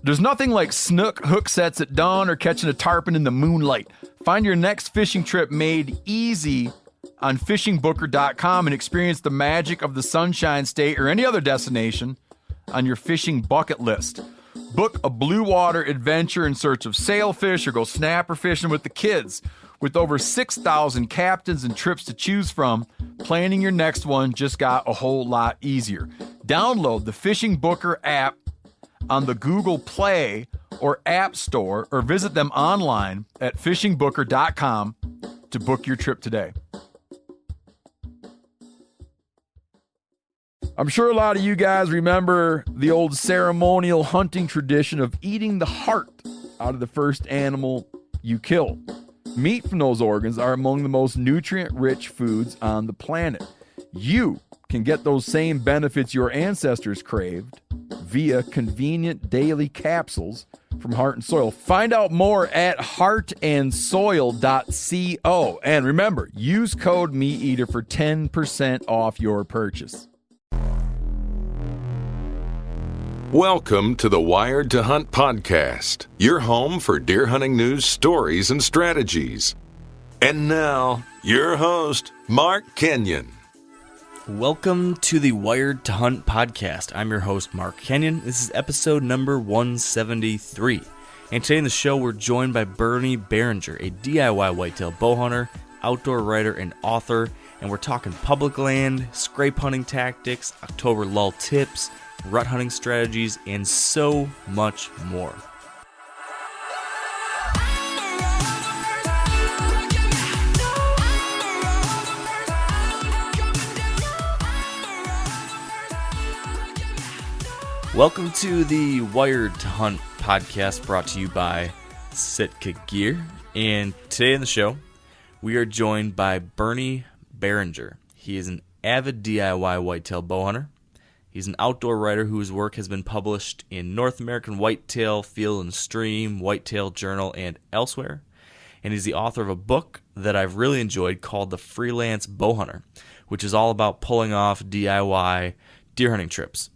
There's nothing like snook hook sets at dawn or catching a tarpon in the moonlight. Find your next fishing trip made easy on fishingbooker.com and experience the magic of the Sunshine State or any other destination on your fishing bucket list. Book a blue water adventure in search of sailfish or go snapper fishing with the kids. With over 6,000 captains and trips to choose from, planning your next one just got a whole lot easier. Download the Fishing Booker app on the Google Play or App Store or visit them online at fishingbooker.com to book your trip today. I'm sure a lot of you guys remember the old ceremonial hunting tradition of eating the heart out of the first animal you kill. Meat from those organs are among the most nutrient-rich foods on the planet. You can get those same benefits your ancestors craved via convenient daily capsules from Heart and Soil. Find out more at heartandsoil.co. And remember, use code MeatEater for 10% off your purchase. Welcome to the Wired to Hunt podcast, your home for deer hunting news, stories, and strategies. And now, your host, Mark Kenyon. Welcome to the Wired to Hunt podcast. I'm your host, Mark Kenyon. This is episode number 173. And today in the show, we're joined by Bernie Barringer, a DIY whitetail bow hunter, outdoor writer, and author. And we're talking public land, scrape hunting tactics, October lull tips, rut hunting strategies, and so much more. Welcome to the Wired to Hunt podcast, brought to you by Sitka Gear. And today in the show, we are joined by Bernie Barringer. He is an avid DIY whitetail bow hunter. He's an outdoor writer whose work has been published in North American Whitetail, Field and Stream, Whitetail Journal, and elsewhere. And he's the author of a book that I've really enjoyed called The Freelance Bow Hunter, which is all about pulling off DIY deer hunting trips.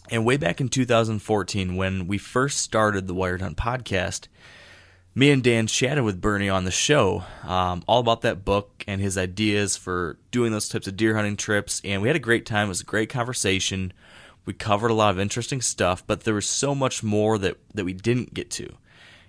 And way back in 2014, when we first started the Wired Hunt podcast, me and Dan chatted with Bernie on the show all about that book and his ideas for doing those types of deer hunting trips, and we had a great time. It was a great conversation. We covered a lot of interesting stuff, but there was so much more that we didn't get to.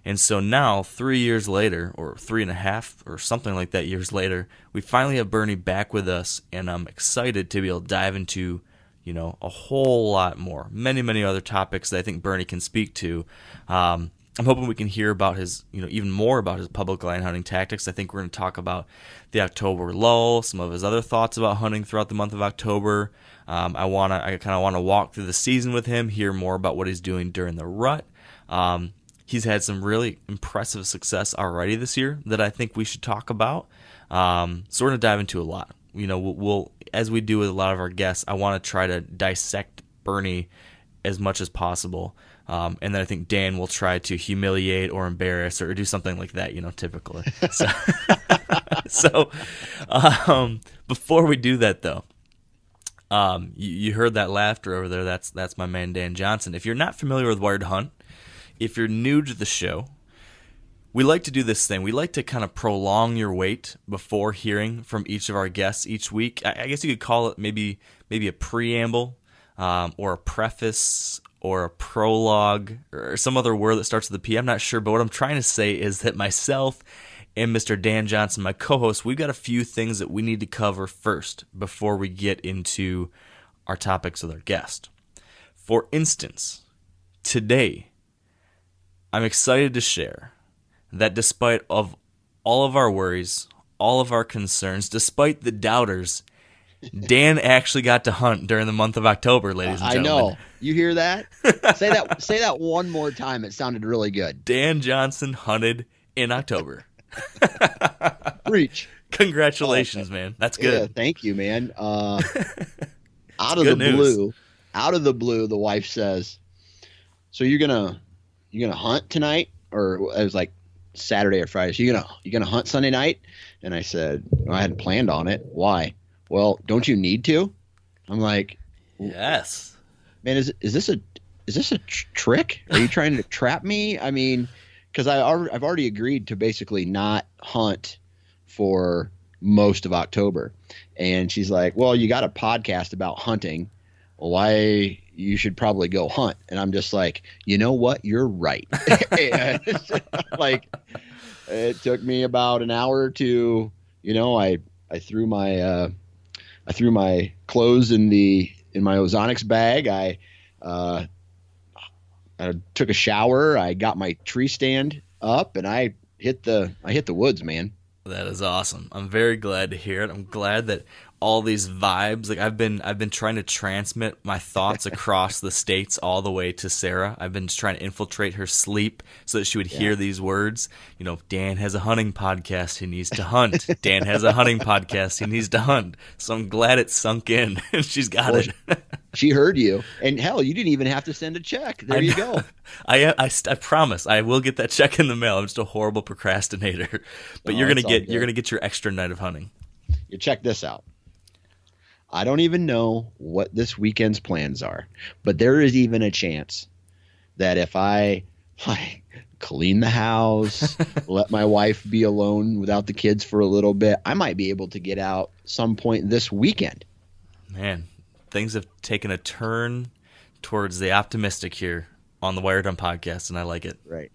And so now, 3 years later, or 3.5, or something like that years later, we finally have Bernie back with us, and I'm excited to be able to dive into, a whole lot more. Many, many other topics that I think Bernie can speak to. I'm hoping we can hear about his, even more about his public land hunting tactics. I think we're going to talk about the October lull, some of his other thoughts about hunting throughout the month of October. I kind of want to walk through the season with him, hear more about what he's doing during the rut. He's had some really impressive success already this year that I think we should talk about. So we're going to dive into a lot. We'll as we do with a lot of our guests, I want to try to dissect Bernie as much as possible. And then I think Dan will try to humiliate or embarrass or do something like that, typically. So before we do that, though, you heard that laughter over there. That's my man, Dan Johnson. If you're not familiar with Wired Hunt, if you're new to the show, we like to do this thing. We like to kind of prolong your wait before hearing from each of our guests each week. I guess you could call it maybe a preamble or a preface or a prologue, or some other word that starts with a P. I'm not sure, but what I'm trying to say is that myself and Mr. Dan Johnson, my co-host, we've got a few things that we need to cover first before we get into our topics with our guest. For instance, today, I'm excited to share that despite of all of our worries, all of our concerns, despite the doubters, Dan actually got to hunt during the month of October, ladies and gentlemen. I know. You hear that? Say that one more time. It sounded really good. Dan Johnson hunted in October. Preach. Congratulations, man. That's good. Yeah, thank you, man. Out of the blue, the wife says, "So you're gonna hunt tonight?" Or it was like Saturday or Friday. So you gonna hunt Sunday night? And I said, I hadn't planned on it. Why? Well, don't you need to? I'm like, yes, man. Is this this a trick? Are you trying to trap me? I mean, because I've already agreed to basically not hunt for most of October. And she's like, well, you got a podcast about hunting. Well, why you should probably go hunt. And I'm just like, you know what? You're right. And like, it took me about an hour to, I threw my clothes in my Ozonics bag. I took a shower. I got my tree stand up, and I hit the woods, man. That is awesome. I'm very glad to hear it. I'm glad that all these vibes, like I've been trying to transmit my thoughts across the states all the way to Sarah. I've been trying to infiltrate her sleep so that she would hear these words. Dan has a hunting podcast. He needs to hunt. Dan has a hunting podcast. He needs to hunt. So I'm glad it sunk in and she's got it. She heard you, and hell, you didn't even have to send a check. There you go. I promise I will get that check in the mail. I'm just a horrible procrastinator, but you're gonna get your extra night of hunting. You check this out. I don't even know what this weekend's plans are, but there is even a chance that if I clean the house, let my wife be alone without the kids for a little bit, I might be able to get out some point this weekend. Man, things have taken a turn towards the optimistic here on the Wired Hunt podcast, and I like it. Right.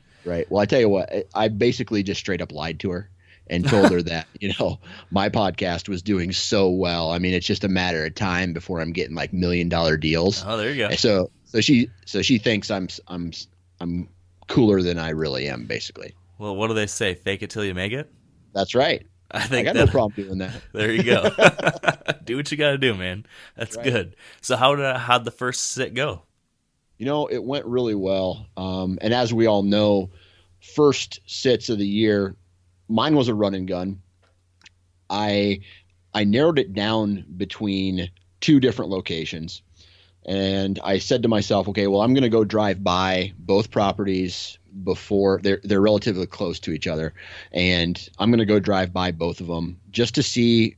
Well, I tell you what, I basically just straight up lied to her and told her that, my podcast was doing so well. I mean, it's just a matter of time before I'm getting like $1 million deals. Oh, there you go. So she thinks I'm cooler than I really am, basically. Well, what do they say? Fake it till you make it? That's right. I got no problem doing that. There you go. Do what you got to do, man. That's right. Good. So how'd the first sit go? It went really well. And as we all know, first sits of the year, mine was a run and gun. I narrowed it down between two different locations. And I said to myself, okay, well, I'm going to go drive by both properties before they're relatively close to each other. And I'm going to go drive by both of them just to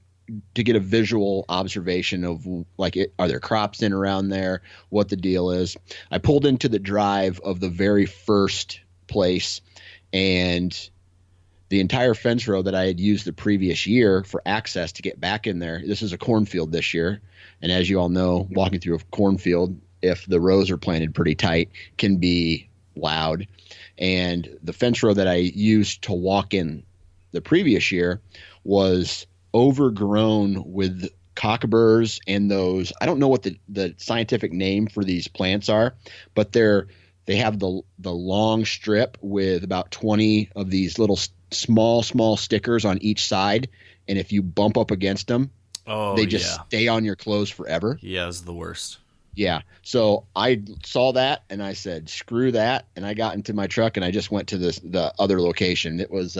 get a visual observation of are there crops in around there, what the deal is. I pulled into the drive of the very first place, and the entire fence row that I had used the previous year for access to get back in there. This is a cornfield this year. And as you all know, walking through a cornfield, if the rows are planted pretty tight, can be loud. And the fence row that I used to walk in the previous year was overgrown with cockaburs and those, I don't know what the scientific name for these plants are, but they have the long strip with about 20 of these little small stickers on each side. And if you bump up against them, they just stay on your clothes forever. Yeah, it's the worst. Yeah. So I saw that and I said, screw that. And I got into my truck and I just went to the other location. It was,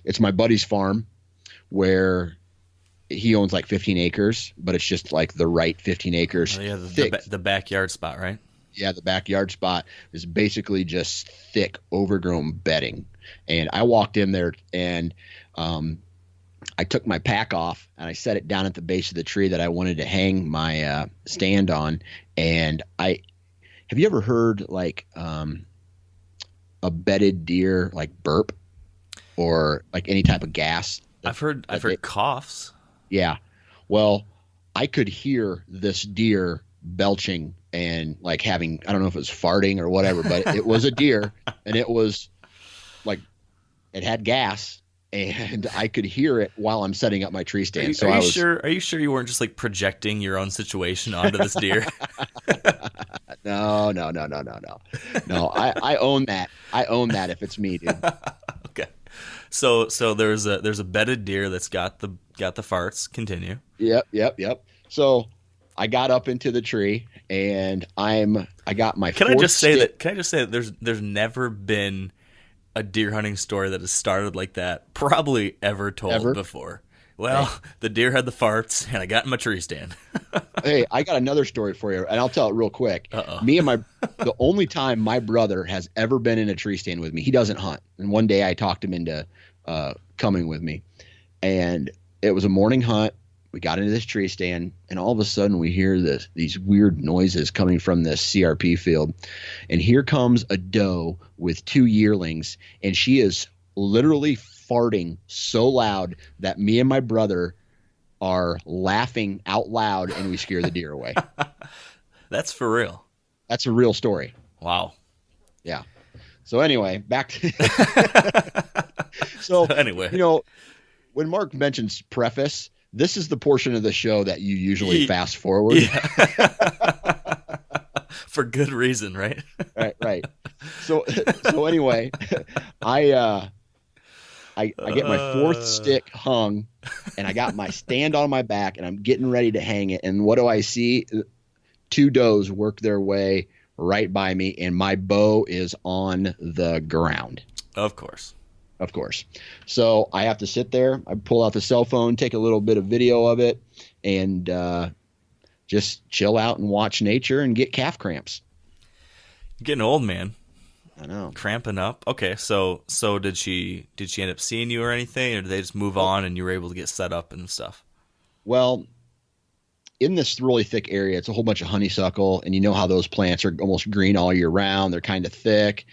it's my buddy's farm where he owns like 15 acres, but it's just like the right 15 acres. Oh, yeah. The backyard spot, right? Yeah. The backyard spot is basically just thick, overgrown bedding. And I walked in there and, I took my pack off and I set it down at the base of the tree that I wanted to hang my stand on. And have you ever heard like a bedded deer like burp or like any type of gas? I've heard coughs. Yeah. Well, I could hear this deer belching and like having, I don't know if it was farting or whatever, but it was a deer and it was like, it had gas. And I could hear it while I'm setting up my tree stand. Are you sure you weren't just like projecting your own situation onto this deer? No. No, I own that. I own that if it's me, dude. Okay. So there's a bedded deer that's got the farts. Continue. Yep. So I got up into the tree and I got my. Can I just say that there's never been a deer hunting story that has started like that probably ever told before. Well, hey. The deer had the farts and I got in my tree stand. Hey, I got another story for you and I'll tell it real quick. Uh-oh. The only time my brother has ever been in a tree stand with me, he doesn't hunt. And one day I talked him into coming with me and it was a morning hunt. we got into this tree stand, and all of a sudden we hear these weird noises coming from this CRP field. And here comes a doe with 2 yearlings, and she is literally farting so loud that me and my brother are laughing out loud, and we scare the deer away. That's for real. That's a real story. Wow. Yeah. So anyway, back to so anyway, when Mark mentions preface, this is the portion of the show that you usually fast forward. Yeah. For good reason, right? Right. So anyway, I get my 4th stick hung, and I got my stand on my back, and I'm getting ready to hang it. And what do I see? 2 does work their way right by me, and my bow is on the ground. Of course. So I have to sit there. I pull out the cell phone, take a little bit of video of it, and just chill out and watch nature and get calf cramps. You're getting old, man. I know. Cramping up. Okay, so did she end up seeing you or anything, or did they just move on and you were able to get set up and stuff? Well, in this really thick area, it's a whole bunch of honeysuckle, and you know how those plants are almost green all year round. They're kind of thick.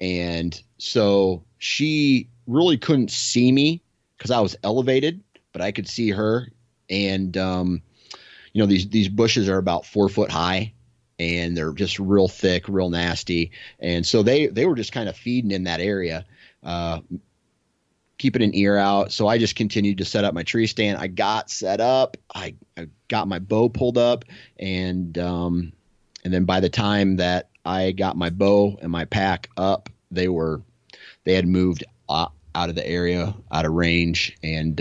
And so she really couldn't see me because I was elevated, but I could see her. And, these bushes are about 4 foot high, and they're just real thick, real nasty. And so they were just kind of feeding in that area, keeping an ear out. So I just continued to set up my tree stand. I got set up. I got my bow pulled up, and then by the time that I got my bow and my pack up, they had moved out of the area, out of range, and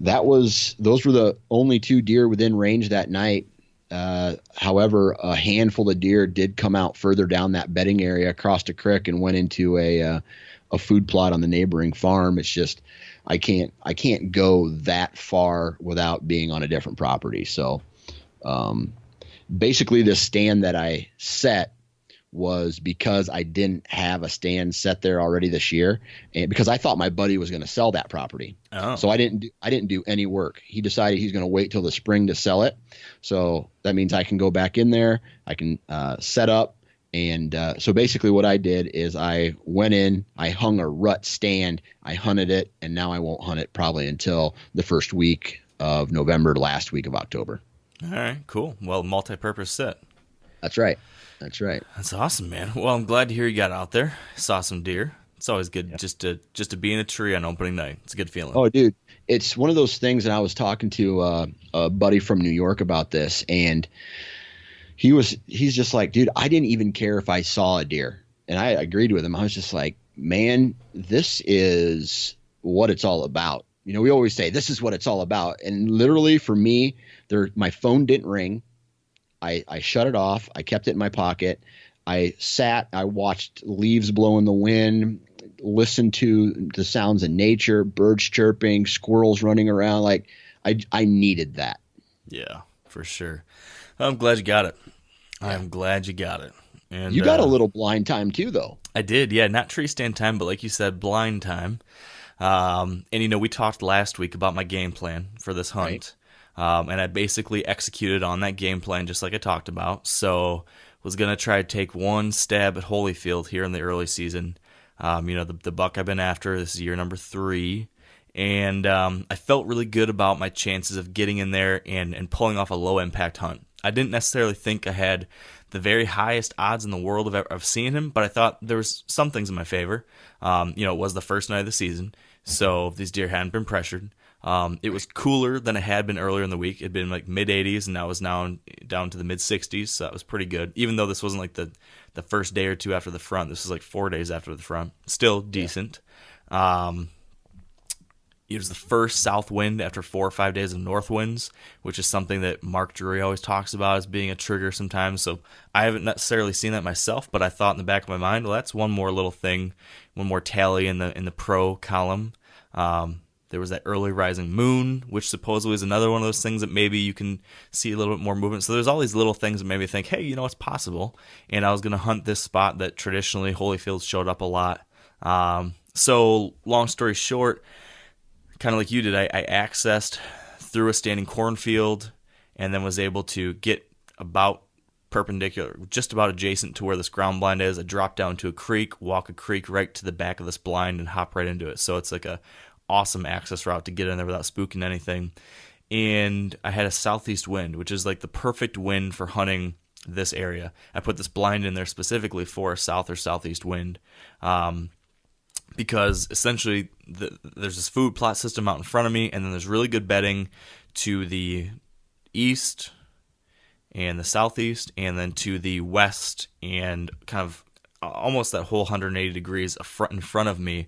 those were the only 2 deer within range that night. However, a handful of deer did come out further down that bedding area across the creek and went into a food plot on the neighboring farm. It's just I can't go that far without being on a different property. So basically the stand that I set was because I didn't have a stand set there already this year, and because I thought my buddy was going to sell that property. Oh. So I didn't do any work. He decided he's going to wait till the spring to sell it. So that means I can go back in there. I can set up. And so basically what I did is I went in, I hung a rut stand, I hunted it, and now I won't hunt it probably until the first week of November, last week of October. All right, cool. Well, multi-purpose set. That's right. That's awesome, man. Well, I'm glad to hear you got out there, saw some deer. It's always good just to be in a tree on opening night. It's a good feeling. Oh, dude, it's one of those things. And I was talking to a buddy from New York about this, and he's just like, dude, I didn't even care if I saw a deer. And I agreed with him. I was just like, man, this is what it's all about. We always say this is what it's all about. And literally for me, my phone didn't ring. I shut it off. I kept it in my pocket. I watched leaves blow in the wind, listened to the sounds of nature, birds chirping, squirrels running around. Like I needed that. Yeah, for sure. I'm glad you got it. I'm glad you got it. And you got a little blind time too, though. I did, yeah. Not tree stand time, but like you said, blind time. And we talked last week about my game plan for this hunt. Right. And I basically executed on that game plan just like I talked about. So was going to try to take one stab at Holyfield here in the early season. The buck I've been after, this is year number 3. And I felt really good about my chances of getting in there and pulling off a low-impact hunt. I didn't necessarily think I had the very highest odds in the world of seeing him, but I thought there was some things in my favor. It was the first night of the season, so these deer hadn't been pressured. It was cooler than it had been earlier in the week. It had been like mid-80s, and now was now down to the mid-60s, so that was pretty good. Even though this wasn't like the first day or two after the front. This was like 4 days after the front. Still decent. Yeah. It was the first south wind after 4 or 5 days of north winds, which is something that Mark Drury always talks about as being a trigger sometimes. So I haven't necessarily seen that myself, but I thought in the back of my mind, well, that's one more little thing, one more tally in the pro column. There was that early rising moon, which supposedly is another one of those things that maybe you can see a little bit more movement. So there's all these little things that made me think, hey, it's possible. And I was going to hunt this spot that traditionally Holyfield showed up a lot. So long story short, kind of like you did, I accessed through a standing cornfield, and then was able to get about perpendicular, just about adjacent to where this ground blind is. I dropped down to a creek, walk a creek right to the back of this blind, and hop right into it. So it's like a awesome access route to get in there without spooking anything. And I had a southeast wind, which is like the perfect wind for hunting this area. I put this blind in there specifically for a south or southeast wind, because essentially there's this food plot system out in front of me, and then there's really good bedding to the east and the southeast, and then to the west, and kind of almost that whole 180 degrees in front of me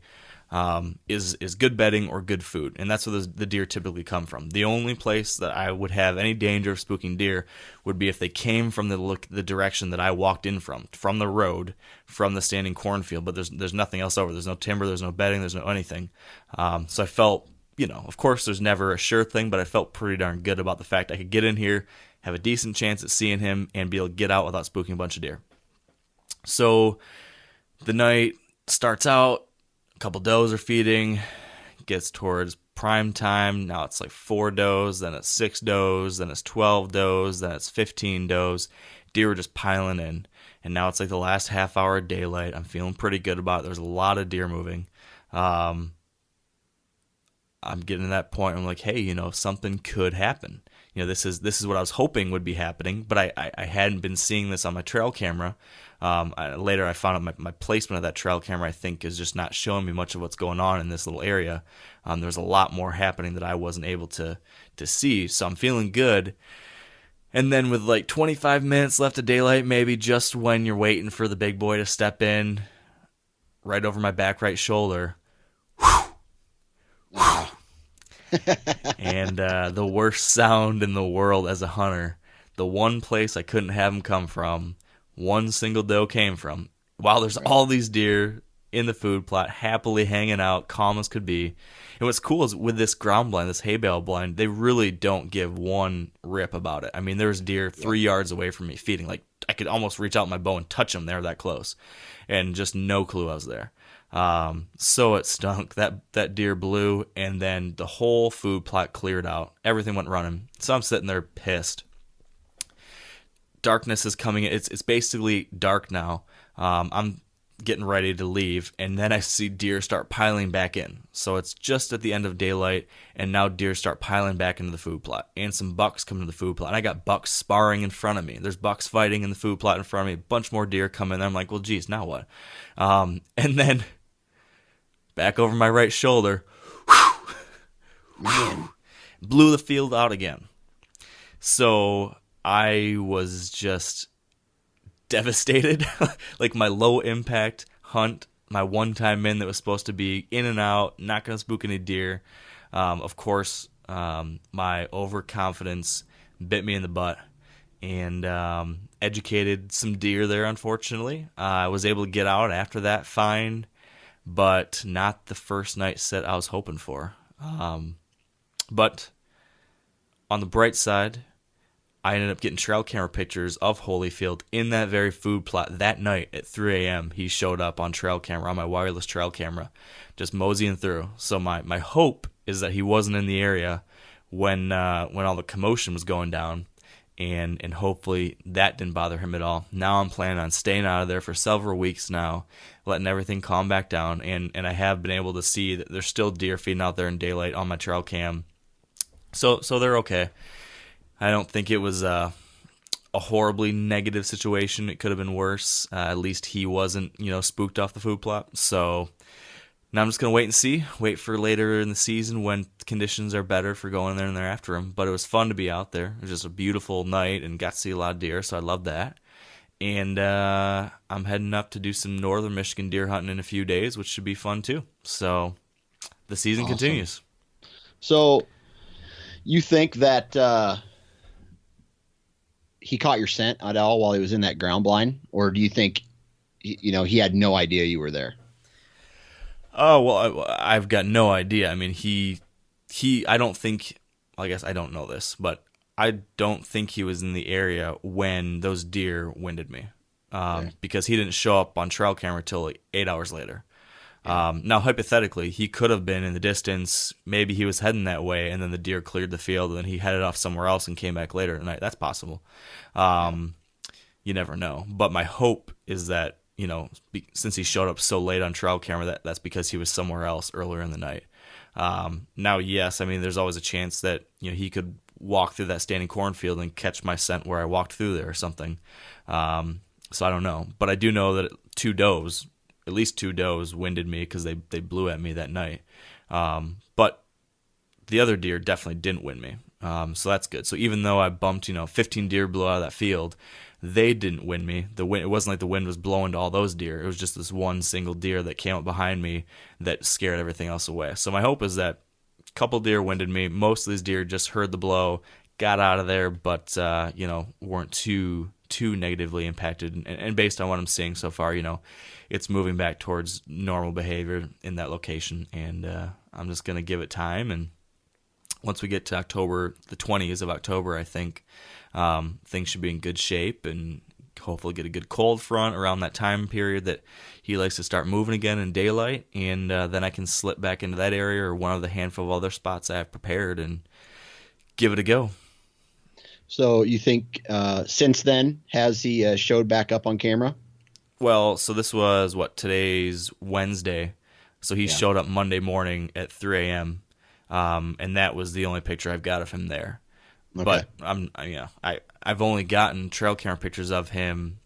is good bedding or good food, and that's where the deer typically come from. The only place that I would have any danger of spooking deer would be if they came from the direction that I walked in from the road, from the standing cornfield. But there's nothing else over. There's no timber. There's no bedding. There's no anything. So I felt, of course, there's never a sure thing, but I felt pretty darn good about the fact I could get in here, have a decent chance at seeing him, and be able to get out without spooking a bunch of deer. So the night starts out. A couple does are feeding, gets towards prime time. Now it's like 4 does, then it's 6 does, then it's 12 does, then it's 15 does. Deer were just piling in, and now it's like the last half hour of daylight. I'm feeling pretty good about it. There's a lot of deer moving. I'm getting to that point where I'm like, hey, something could happen. This is what I was hoping would be happening, but I hadn't been seeing this on my trail camera. Later I found out my placement of that trail camera, I think, is just not showing me much of what's going on in this little area. There's a lot more happening that I wasn't able to see, so I'm feeling good. And then with like 25 minutes left of daylight, maybe just when you're waiting for the big boy to step in, right over my back right shoulder, and the worst sound in the world as a hunter, the one place I couldn't have him come from, one single doe came from. While there's all these deer in the food plot, happily hanging out, calm as could be. And what's cool is with this ground blind, this hay bale blind, they really don't give one rip about it. I mean, there's deer 3 yards away from me feeding. Like, I could almost reach out my bow and touch them. They're that close. And just no clue I was there. So it stunk. That deer blew, and then the whole food plot cleared out. Everything went running. So I'm sitting there pissed. Darkness is coming in. It's basically dark now. I'm getting ready to leave, and then I see deer start piling back in. So it's just at the end of daylight, and now deer start piling back into the food plot, and some bucks come to the food plot. And I got bucks sparring in front of me. There's bucks fighting in the food plot in front of me. A bunch more deer come in there. I'm like, well, geez, now what? And then back over my right shoulder, blew the field out again. So I was just devastated. Like, my low impact hunt, my one time in that was supposed to be in and out, not going to spook any deer. Of course, my overconfidence bit me in the butt, and educated some deer there, unfortunately. I was able to get out after that fine, but not the first night set I was hoping for. But on the bright side, I ended up getting trail camera pictures of Holyfield in that very food plot that night at 3 a.m. He showed up on trail camera, on my wireless trail camera, just moseying through. So my hope is that he wasn't in the area when all the commotion was going down, and hopefully that didn't bother him at all. Now I'm planning on staying out of there for several weeks now, letting everything calm back down, and I have been able to see that there's still deer feeding out there in daylight on my trail cam. So they're okay. I don't think it was a horribly negative situation. It could have been worse. At least he wasn't, spooked off the food plot. So now I'm just going to wait and see. Wait for later in the season when conditions are better for going there and there after him. But it was fun to be out there. It was just a beautiful night and got to see a lot of deer, so I loved that. And I'm heading up to do some northern Michigan deer hunting in a few days, which should be fun too. So the season continues. So you think that he caught your scent at all while he was in that ground blind, or do you think, he had no idea you were there? Oh, well, I've got no idea. I mean, I don't think, I guess I don't know this, but I don't think he was in the area when those deer winded me, because he didn't show up on trail camera till like 8 hours later. Now, hypothetically, he could have been in the distance. Maybe he was heading that way, and then the deer cleared the field, and then he headed off somewhere else and came back later at night. That's possible. You never know. But my hope is that, since he showed up so late on trail camera, that's because he was somewhere else earlier in the night. Now, yes, I mean, there's always a chance that he could walk through that standing cornfield and catch my scent where I walked through there or something. So I don't know. But I do know that at least two does winded me because they blew at me that night. But the other deer definitely didn't wind me. So that's good. So even though I bumped, 15 deer blew out of that field, they didn't wind me. It wasn't like the wind was blowing to all those deer. It was just this one single deer that came up behind me that scared everything else away. So my hope is that a couple deer winded me. Most of these deer just heard the blow, got out of there, but weren't too negatively impacted. And based on what I'm seeing so far, it's moving back towards normal behavior in that location. And I'm just going to give it time. And once we get to October, the 20th of October, I think things should be in good shape, and hopefully get a good cold front around that time period that he likes to start moving again in daylight. And then I can slip back into that area or one of the handful of other spots I have prepared and give it a go. So you think since then, has he showed back up on camera? Well, so this was, today's Wednesday. So he showed up Monday morning at 3 a.m., and that was the only picture I've got of him there. Okay. But I've only gotten trail camera pictures of him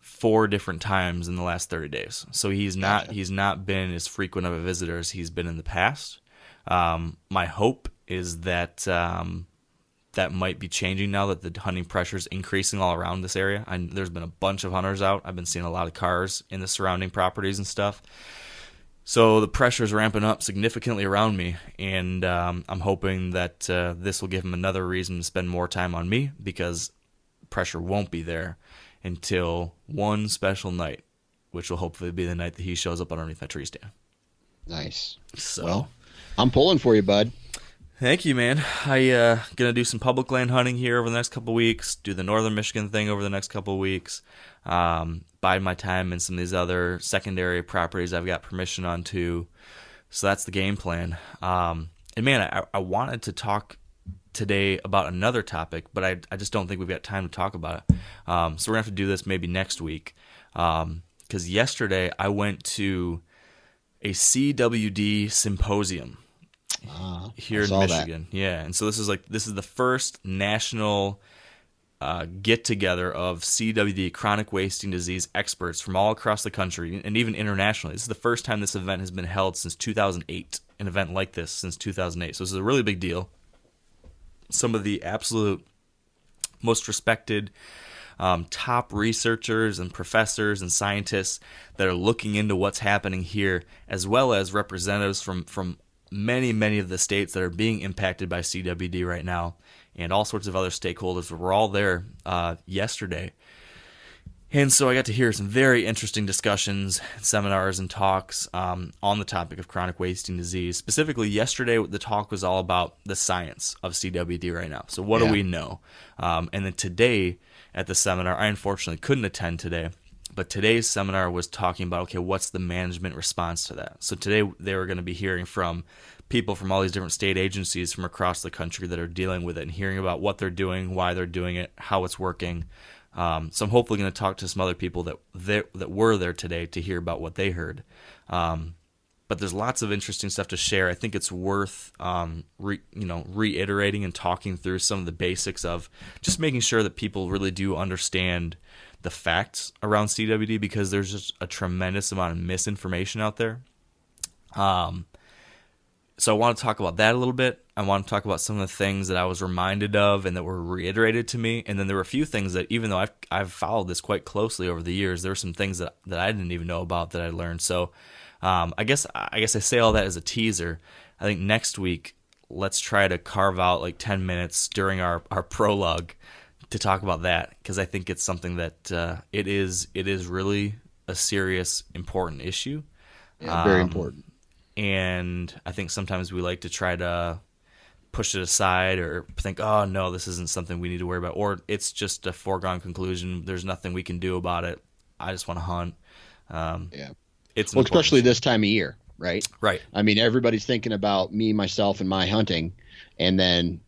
4 different times in the last 30 days. So he's not been as frequent of a visitor as he's been in the past. My hope is that that might be changing now that the hunting pressure is increasing all around this area. There's been a bunch of hunters out. I've been seeing a lot of cars in the surrounding properties and stuff. So the pressure is ramping up significantly around me, and I'm hoping that this will give him another reason to spend more time on me, because pressure won't be there until one special night, which will hopefully be the night that he shows up underneath my tree stand. Nice. So, well, I'm pulling for you, bud. Thank you, man. I gonna do some public land hunting here over the next couple weeks. Do the northern Michigan thing over the next couple weeks. Bide my time in some of these other secondary properties I've got permission on too. So that's the game plan. And man, I wanted to talk today about another topic, but I just don't think we've got time to talk about it. So we're gonna have to do this maybe next week. Because yesterday I went to a CWD symposium here in Michigan. That. Yeah, and so this is the first national get together of CWD, chronic wasting disease experts from all across the country and even internationally. This is the first time this event has been held since 2008. An event like this since 2008. So this is a really big deal. Some of the absolute most respected top researchers and professors and scientists that are looking into what's happening here, as well as representatives from many of the states that are being impacted by CWD right now, and all sorts of other stakeholders were all there yesterday. And so I got to hear some very interesting discussions, seminars, and talks on the topic of chronic wasting disease. Specifically, yesterday, the talk was all about the science of CWD right now. So what do we know? And then today at the seminar, I unfortunately couldn't attend today, but today's seminar was talking about, okay, what's the management response to that? So today they were going to be hearing from people from all these different state agencies from across the country that are dealing with it and hearing about what they're doing, why they're doing it, how it's working. So I'm hopefully going to talk to some other people that were there today to hear about what they heard. But there's lots of interesting stuff to share. I think it's worth reiterating and talking through some of the basics of just making sure that people really do understand the facts around CWD, because there's just a tremendous amount of misinformation out there. So I want to talk about that a little bit. I want to talk about some of the things that I was reminded of and that were reiterated to me. And then there were a few things that, even though I've followed this quite closely over the years, there were some things that I didn't even know about that I learned. So I guess I say all that as a teaser. I think next week, let's try to carve out like 10 minutes during our prologue to talk about that, because I think it's something that it is really a serious, important issue. Yeah, very important. And I think sometimes we like to try to push it aside or think, oh, no, this isn't something we need to worry about, or it's just a foregone conclusion. There's nothing we can do about it. I just want to hunt. It's well, especially this time of year, right? Right. I mean, everybody's thinking about me, myself, and my hunting, and then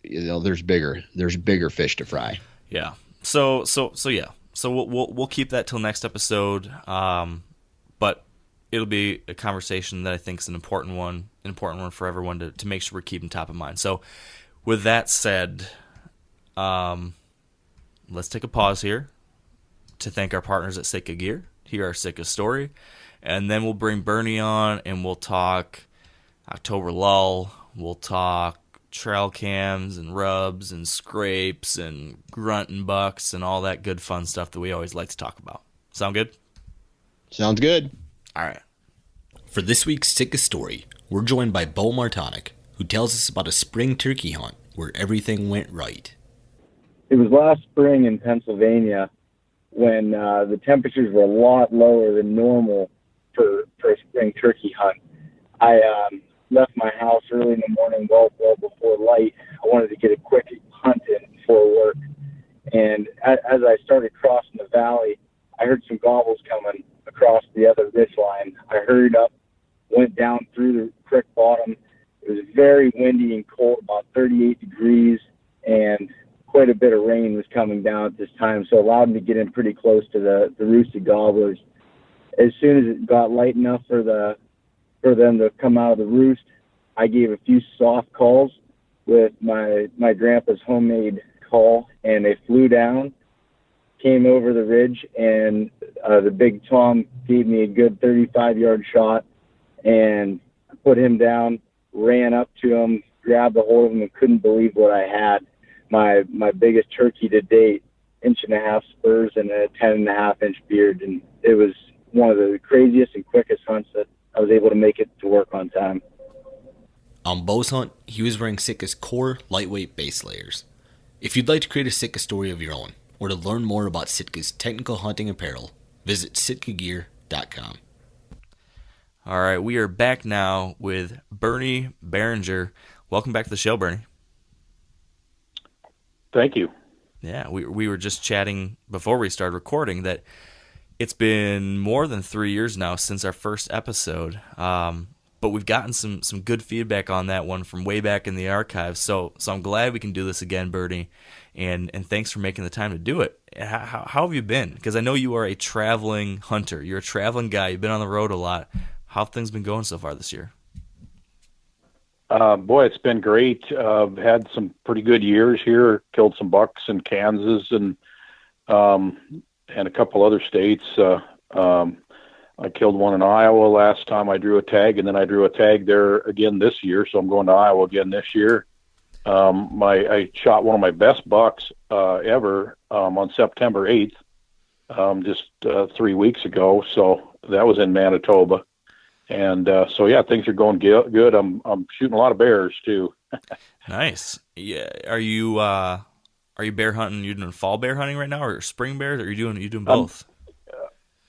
there's bigger fish to fry. Yeah. So yeah. So we'll keep that till next episode. But it'll be a conversation that I think is an important one for everyone to make sure we're keeping top of mind. So with that said, let's take a pause here to thank our partners at Sitka Gear, hear our Sitka story, and then we'll bring Bernie on and we'll talk October lull. We'll talk trail cams and rubs and scrapes and grunt and bucks and all that good fun stuff that we always like to talk about. Sound good? Sounds good. All right. For this week's Sitka story, we're joined by Bo Martonic, who tells us about a spring turkey hunt where everything went right. It was last spring in Pennsylvania when the temperatures were a lot lower than normal for a spring turkey hunt. I left my house early in the morning, well before light. I wanted to get a quick hunt in before work. And as I started crossing the valley, I heard some gobbles coming across the other ridge line. I hurried up, went down through the creek bottom. It was very windy and cold, about 38 degrees, and quite a bit of rain was coming down at this time, so it allowed me to get in pretty close to the roosted gobblers. As soon as it got light enough for them to come out of the roost, I gave a few soft calls with my grandpa's homemade call, and they flew down, came over the ridge, and the big Tom gave me a good 35-yard shot, and I put him down, ran up to him, grabbed a hold of him, and couldn't believe what I had. My biggest turkey to date, 1.5 spurs and a 10.5-inch beard, and it was one of the craziest and quickest hunts that I was able to make it to work on time. On Bo's hunt, he was wearing Sitka's core lightweight base layers. If you'd like to create a Sitka story of your own, or to learn more about Sitka's technical hunting apparel, visit sitkagear.com. All right, we are back now with Bernie Barringer. Welcome back to the show, Bernie. Thank you. Yeah, we were just chatting before we started recording that it's been more than 3 years now since our first episode, but we've gotten some good feedback on that one from way back in the archives. So I'm glad we can do this again, Bernie, and thanks for making the time to do it. How have you been? Because I know you are a traveling hunter. You're a traveling guy. You've been on the road a lot. How have things been going so far this year? Boy, it's been great. I've had some pretty good years here. Killed some bucks in Kansas and a couple other states. I killed one in Iowa last time I drew a tag, and then I drew a tag there again this year. So I'm going to Iowa again this year. I shot one of my best bucks ever on September 8th, just 3 weeks ago. So that was in Manitoba. And so yeah, things are going good. I'm shooting a lot of bears too. Nice. Yeah. Are you bear hunting? You doing fall bear hunting right now, or spring bears? Or are you doing both?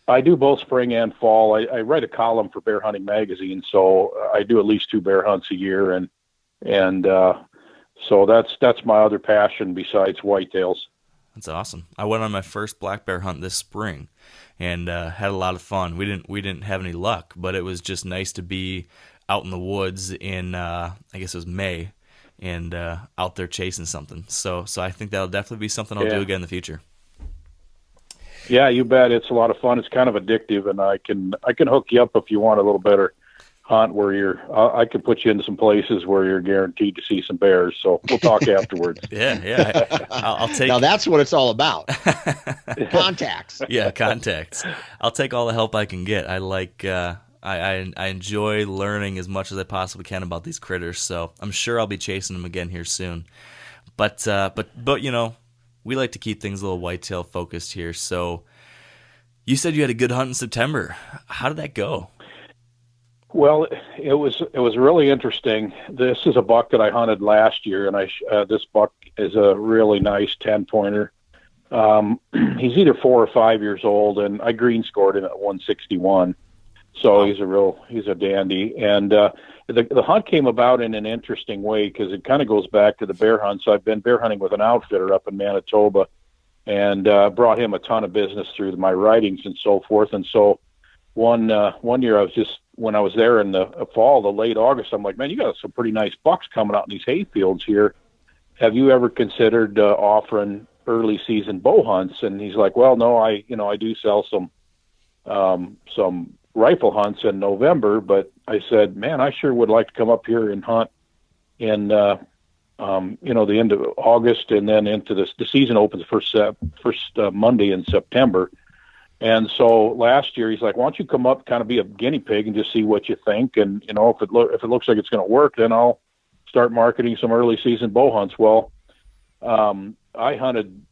I do both spring and fall. I write a column for Bear Hunting Magazine, so I do at least 2 bear hunts a year, and so that's my other passion besides whitetails. That's awesome. I went on my first black bear hunt this spring, and had a lot of fun. We didn't have any luck, but it was just nice to be out in the woods in I guess it was May, and out there chasing something. So I think that'll definitely be something I'll do again in the future. Yeah, you bet. It's a lot of fun. It's kind of addictive, and I can hook you up if you want a little better hunt where I can put you into some places where you're guaranteed to see some bears. So we'll talk afterwards. Yeah. I'll take. Now that's what it's all about. Contacts. Yeah, contacts. I'll take all the help I can get. I like. I enjoy learning as much as I possibly can about these critters. So I'm sure I'll be chasing them again here soon. But you know, we like to keep things a little whitetail focused here. So you said you had a good hunt in September. How did that go? Well, it was really interesting. This is a buck that I hunted last year, and this buck is a really nice 10-pointer. He's either 4 or 5 years old, and I green scored him at 161. So he's a dandy. And the hunt came about in an interesting way because it kind of goes back to the bear hunts. I've been bear hunting with an outfitter up in Manitoba, and brought him a ton of business through my writings and so forth. And so one year when I was there in the fall, the late August, I'm like, man, you got some pretty nice bucks coming out in these hay fields here. Have you ever considered offering early season bow hunts? And he's like, well, no, I do sell some rifle hunts in November, but I said, man, I sure would like to come up here and hunt in the end of August, and then into the season opens first Monday in September. And so last year he's like, why don't you come up, kind of be a guinea pig and just see what you think, and if it looks like it's going to work, then I'll start marketing some early season bow hunts. Well, I hunted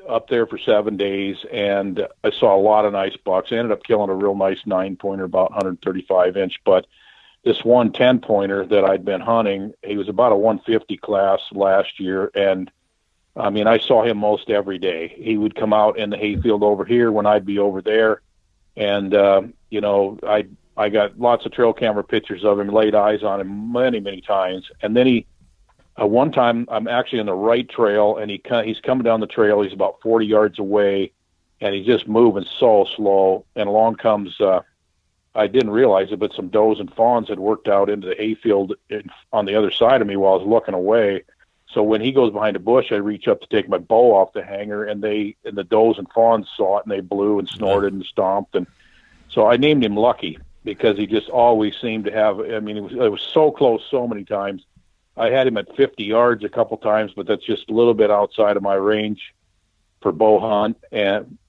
up there for 7 days, and I saw a lot of nice bucks. I ended up killing a real nice 9-pointer, about 135 inch, but this one 10-pointer that I'd been hunting, he was about a 150 class last year, and I mean, I saw him most every day. He would come out in the hayfield over here when I'd be over there, and I got lots of trail camera pictures of him, laid eyes on him many, many times. And then one time I'm actually on the right trail, and he's coming down the trail. He's about 40 yards away, and he's just moving so slow. And along comes, I didn't realize it, but some does and fawns had worked out into the hayfield on the other side of me while I was looking away. So when he goes behind a bush, I reach up to take my bow off the hanger, and the does and fawns saw it, and they blew and snorted and stomped. And so I named him Lucky, because he just always seemed to have, I mean, it was so close so many times. I had him at 50 yards a couple times, but that's just a little bit outside of my range for bow hunt. And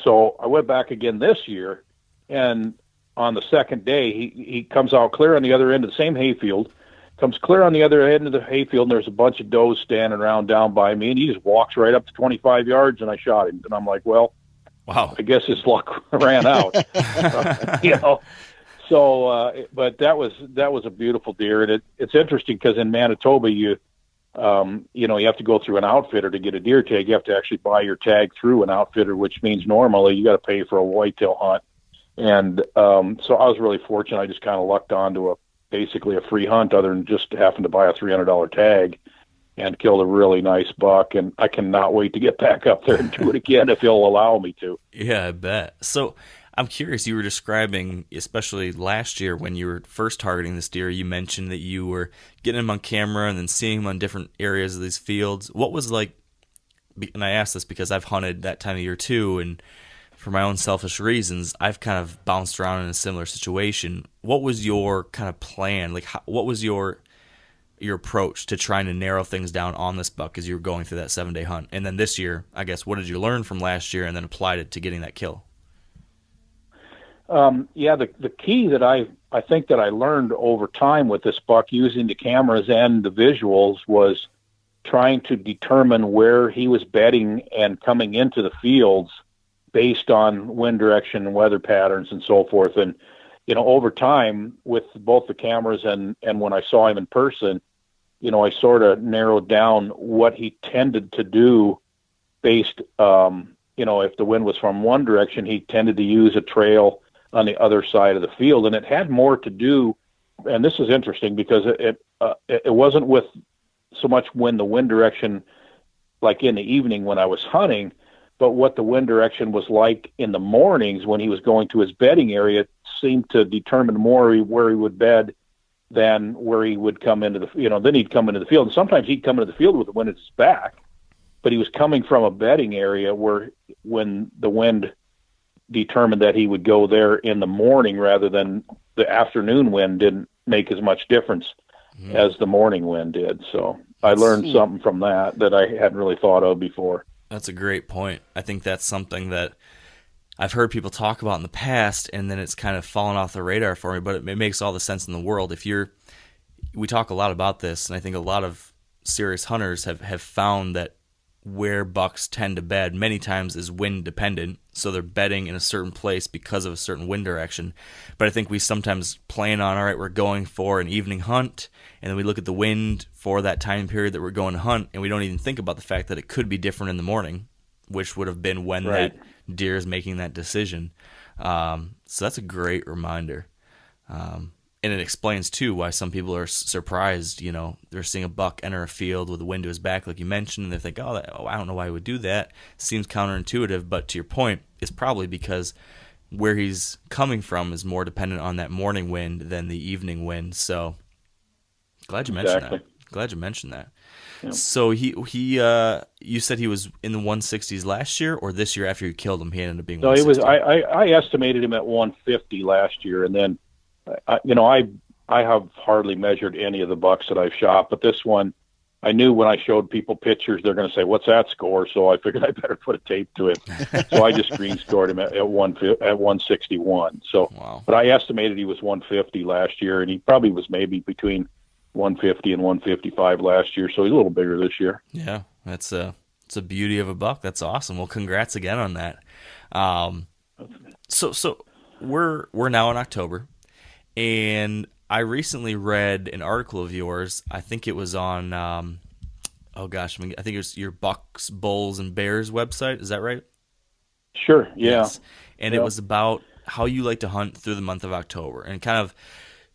so I went back again this year, and on the second day, he comes out clear on the other end of the same hayfield, comes clear on the other end of the hayfield, and there's a bunch of does standing around down by me, and he just walks right up to 25 yards, and I shot him. And I'm like, well, wow, I guess his luck ran out. So, but that was a beautiful deer, and it's interesting because in Manitoba, you have to go through an outfitter to get a deer tag. You have to actually buy your tag through an outfitter, which means normally you got to pay for a whitetail hunt. And so I was really fortunate. I just kind of lucked onto basically a free hunt, other than just having to buy a $300 tag, and killed a really nice buck. And I cannot wait to get back up there and do it again if he'll allow me to. Yeah, I bet. So I'm curious, you were describing, especially last year when you were first targeting this deer, you mentioned that you were getting him on camera and then seeing him on different areas of these fields. What was like, and I ask this because I've hunted that time of year too, and for my own selfish reasons, I've kind of bounced around in a similar situation. What was your kind of plan? Like, what was your approach to trying to narrow things down on this buck as you were going through that 7-day hunt? And then this year, I guess, what did you learn from last year and then applied it to getting that kill? The key that I think that I learned over time with this buck, using the cameras and the visuals, was trying to determine where he was bedding and coming into the fields based on wind direction and weather patterns and so forth. And, over time with both the cameras and when I saw him in person, I sort of narrowed down what he tended to do based, if the wind was from one direction, he tended to use a trail on the other side of the field. And it had more to do, and this is interesting because it wasn't with so much when the wind direction, like in the evening when I was hunting, but what the wind direction was like in the mornings when he was going to his bedding area seemed to determine more where he would bed than where he would come into the, then he'd come into the field. And sometimes he'd come into the field with the wind at his back, but he was coming from a bedding area where when the wind determined that he would go there in the morning rather than the afternoon wind didn't make as much difference as the morning wind did. So I learned something from that I hadn't really thought of before. That's a great point. I think that's something that I've heard people talk about in the past, and then it's kind of fallen off the radar for me, but it makes all the sense in the world. We talk a lot about this, and I think a lot of serious hunters have found that where bucks tend to bed many times is wind dependent, so they're bedding in a certain place because of a certain wind direction. But I think we sometimes plan on, all right, we're going for an evening hunt, and then we look at the wind for that time period that we're going to hunt, and we don't even think about the fact that it could be different in the morning, which would have been when that deer is making that decision. So that's a great reminder. And it explains, too, why some people are surprised, they're seeing a buck enter a field with the wind to his back, like you mentioned, and they think, I don't know why he would do that. Seems counterintuitive, but to your point, it's probably because where he's coming from is more dependent on that morning wind than the evening wind. So glad you mentioned that. Glad you mentioned that. Yeah. So you said he was in the 160s last year, or this year after you killed him, he ended up being. No, 160? I estimated him at 150 last year, and then, I have hardly measured any of the bucks that I've shot, but this one, I knew when I showed people pictures, they're going to say, "What's that score?" So I figured I better put a tape to it. So I just green scored him at 161. So, wow. But I estimated he was 150 last year, and he probably was maybe between 150 and 155 last year. So he's a little bigger this year. Yeah, it's a beauty of a buck. That's awesome. Well, congrats again on that. So we're now in October, and I recently read an article of yours. I think it was on, I think it was your Bucks, Bulls, and Bears website. Is that right? Sure, yeah. Yes. And It was about how you like to hunt through the month of October, and kind of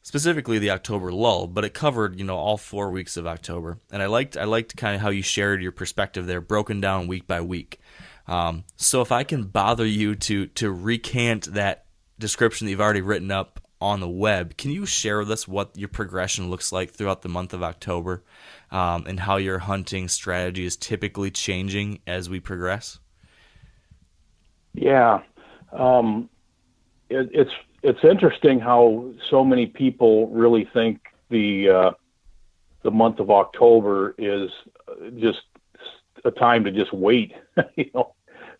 specifically the October lull, but it covered, all 4 weeks of October. And I liked kind of how you shared your perspective there, broken down week by week. So if I can bother you to recant that description that you've already written up on the web, can you share with us what your progression looks like throughout the month of October, and how your hunting strategy is typically changing as we progress? Yeah. It's interesting how so many people really think the month of October is just a time to just wait.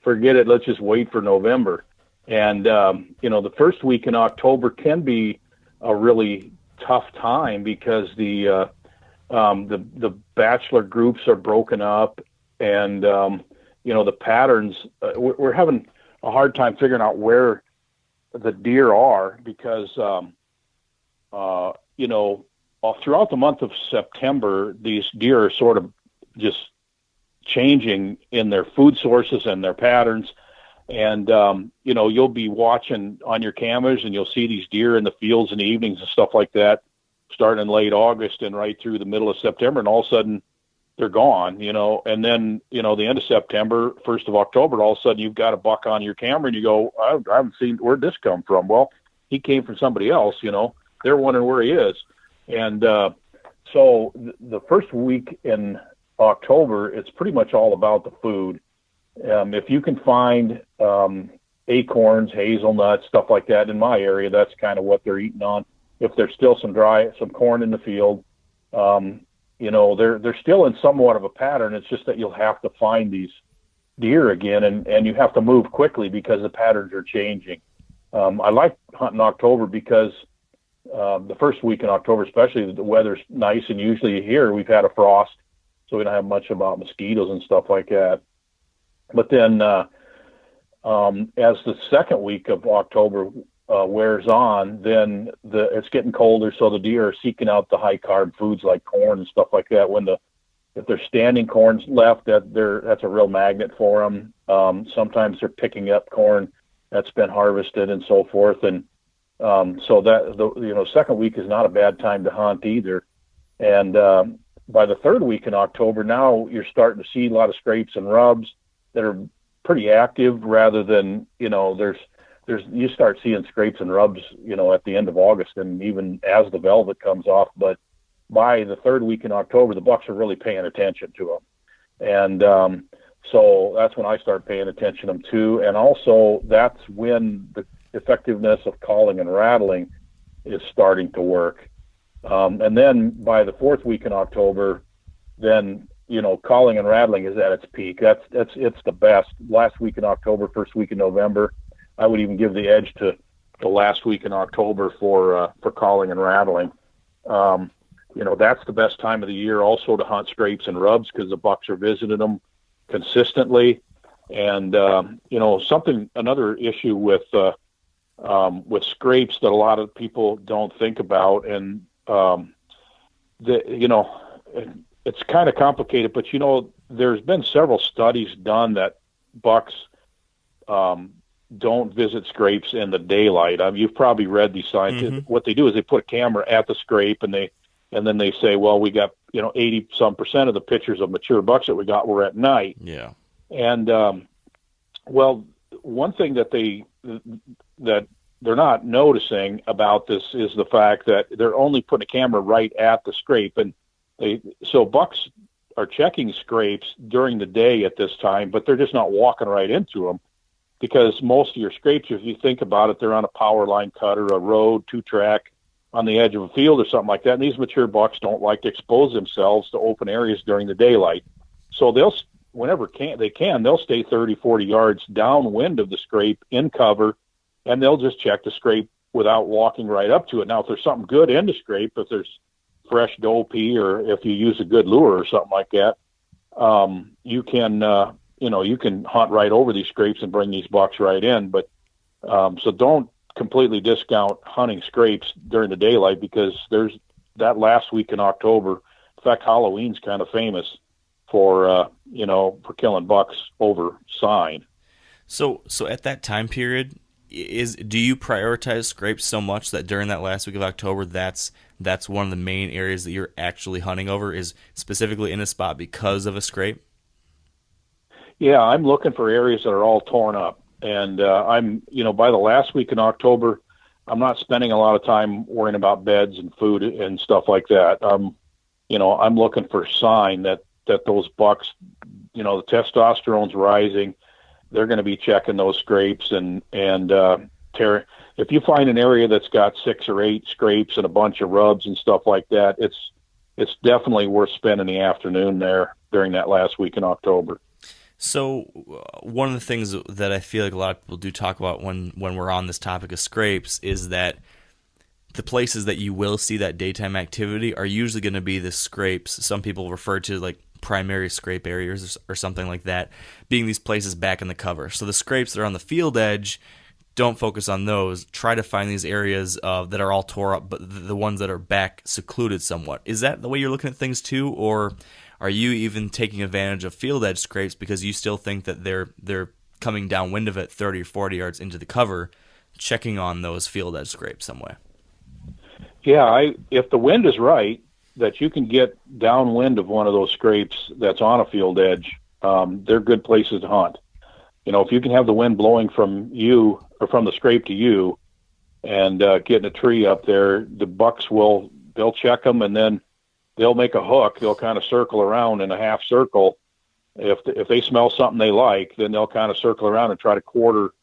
Forget it. Let's just wait for November. And the first week in October can be a really tough time because the bachelor groups are broken up, and the patterns. We're having a hard time figuring out where the deer are because throughout the month of September, these deer are sort of just changing in their food sources and their patterns. And, you'll be watching on your cameras and you'll see these deer in the fields in the evenings and stuff like that, starting in late August and right through the middle of September. And all of a sudden they're gone, and then, the end of September, 1st of October, all of a sudden you've got a buck on your camera and you go, I haven't seen, where'd this come from? Well, he came from somebody else, they're wondering where he is. And, so the first week in October, it's pretty much all about the food. If you can find acorns, hazelnuts, stuff like that in my area, that's kind of what they're eating on. If there's still some corn in the field, they're still in somewhat of a pattern. It's just that you'll have to find these deer again, and you have to move quickly because the patterns are changing. I like hunting October because the first week in October, especially, the weather's nice, and usually here we've had a frost, so we don't have much about mosquitoes and stuff like that. But then as the second week of October wears on, then it's getting colder, so the deer are seeking out the high carb foods like corn and stuff like that. If there's standing corn left, that's a real magnet for them. Sometimes they're picking up corn that's been harvested and so forth, and so that second week is not a bad time to hunt either. And by the third week in October, now you're starting to see a lot of scrapes and rubs that are pretty active, rather than you start seeing scrapes and rubs at the end of August and even as the velvet comes off. But by the third week in October, the bucks are really paying attention to them, and so that's when I start paying attention to them too. And also that's when the effectiveness of calling and rattling is starting to work. And then by the fourth week in October, then calling and rattling is at its peak. It's the best. Last week in October, first week in November, I would even give the edge to the last week in October for calling and rattling. That's the best time of the year also to hunt scrapes and rubs because the bucks are visiting them consistently. And another issue with scrapes that a lot of people don't think about, and it's kind of complicated, but there's been several studies done that bucks don't visit scrapes in the daylight. You've probably read these signs. Mm-hmm. What they do is they put a camera at the scrape, and then they say, well, we got 80% of the pictures of mature bucks that were at night. Yeah. And one thing that they that they're not noticing about this is the fact that they're only putting a camera right at the scrape, and so bucks are checking scrapes during the day at this time, but they're just not walking right into them, because most of your scrapes, if you think about it, they're on a power line cutter, a road, 2-track, on the edge of a field or something like that. And these mature bucks don't like to expose themselves to open areas during the daylight. So whenever they can, they'll stay 30, 40 yards downwind of the scrape in cover, and they'll just check the scrape without walking right up to it. Now, if there's something good in the scrape, if there's fresh doe pea, or if you use a good lure or something like that, you can hunt right over these scrapes and bring these bucks right in. But so don't completely discount hunting scrapes during the daylight, because there's that last week in October. In fact, Halloween's kind of famous for killing bucks over sign. So at that time period, do you prioritize scrapes so much that during that last week of October, that's one of the main areas that you're actually hunting over, is specifically in a spot because of a scrape? Yeah, I'm looking for areas that are all torn up. And by the last week in October, I'm not spending a lot of time worrying about beds and food and stuff like that. I'm looking for sign that those bucks, the testosterone's rising. They're going to be checking those scrapes and if you find an area that's got 6 or 8 scrapes and a bunch of rubs and stuff like that, it's definitely worth spending the afternoon there during that last week in October. So one of the things that I feel like a lot of people do talk about when we're on this topic of scrapes is that the places that you will see that daytime activity are usually going to be the scrapes. Some people refer to like primary scrape areas or something like that, being these places back in the cover. So the scrapes that are on the field edge, don't focus on those. Try to find these areas that are all tore up, but the ones that are back secluded somewhat. Is that the way you're looking at things too, or are you even taking advantage of field edge scrapes because you still think that they're coming downwind of it 30 or 40 yards into the cover, checking on those field edge scrapes some way? Yeah, if the wind is right, that you can get downwind of one of those scrapes that's on a field edge, they're good places to hunt. If you can have the wind blowing from you or from the scrape to you and getting a tree up there, the bucks they'll check them, and then they'll make a hook. They'll kind of circle around in a half circle. If they smell something they like, then they'll kind of circle around and try to quarter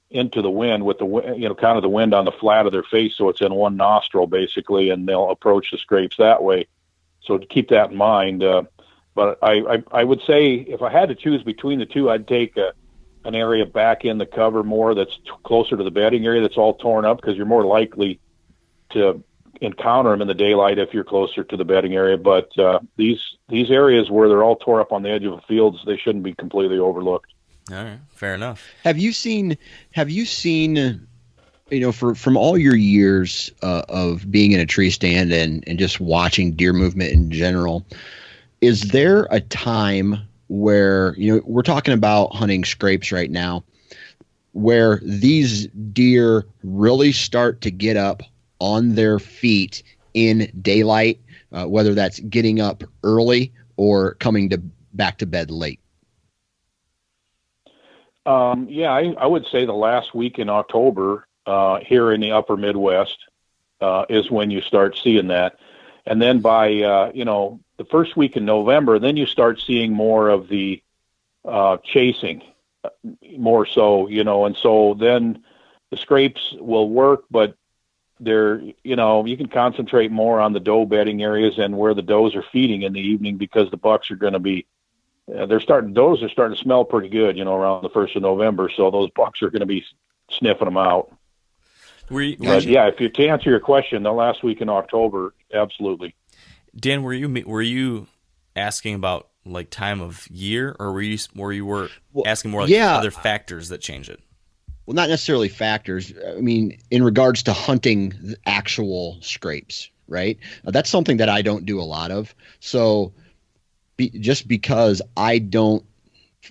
into the wind with the kind of the wind on the flat of their face, so it's in one nostril basically, and they'll approach the scrapes that way. So to keep that in mind. But I would say if I had to choose between the two, I'd take an area back in the cover more that's closer to the bedding area that's all torn up, because you're more likely to encounter them in the daylight if you're closer to the bedding area. But these areas where they're all tore up on the edge of the fields, they shouldn't be completely overlooked. All right, fair enough. Have you seen from all your years of being in a tree stand and just watching deer movement in general, is there a time where, we're talking about hunting scrapes right now, where these deer really start to get up on their feet in daylight, whether that's getting up early or coming back to bed late? I would say the last week in October here in the upper Midwest is when you start seeing that. And then by, the first week in November, then you start seeing more of the chasing, more so, and so then the scrapes will work, but you can concentrate more on the doe bedding areas and where the does are feeding in the evening, because the bucks are going to be, does are starting to smell pretty good, around the 1st of November. So those bucks are going to be sniffing them out. To answer your question, the last week in October, absolutely. Dan, were you asking about like time of year, or were you asking more like other factors that change it? Well, not necessarily factors. I mean, in regards to hunting the actual scrapes, right? That's something that I don't do a lot of. So just because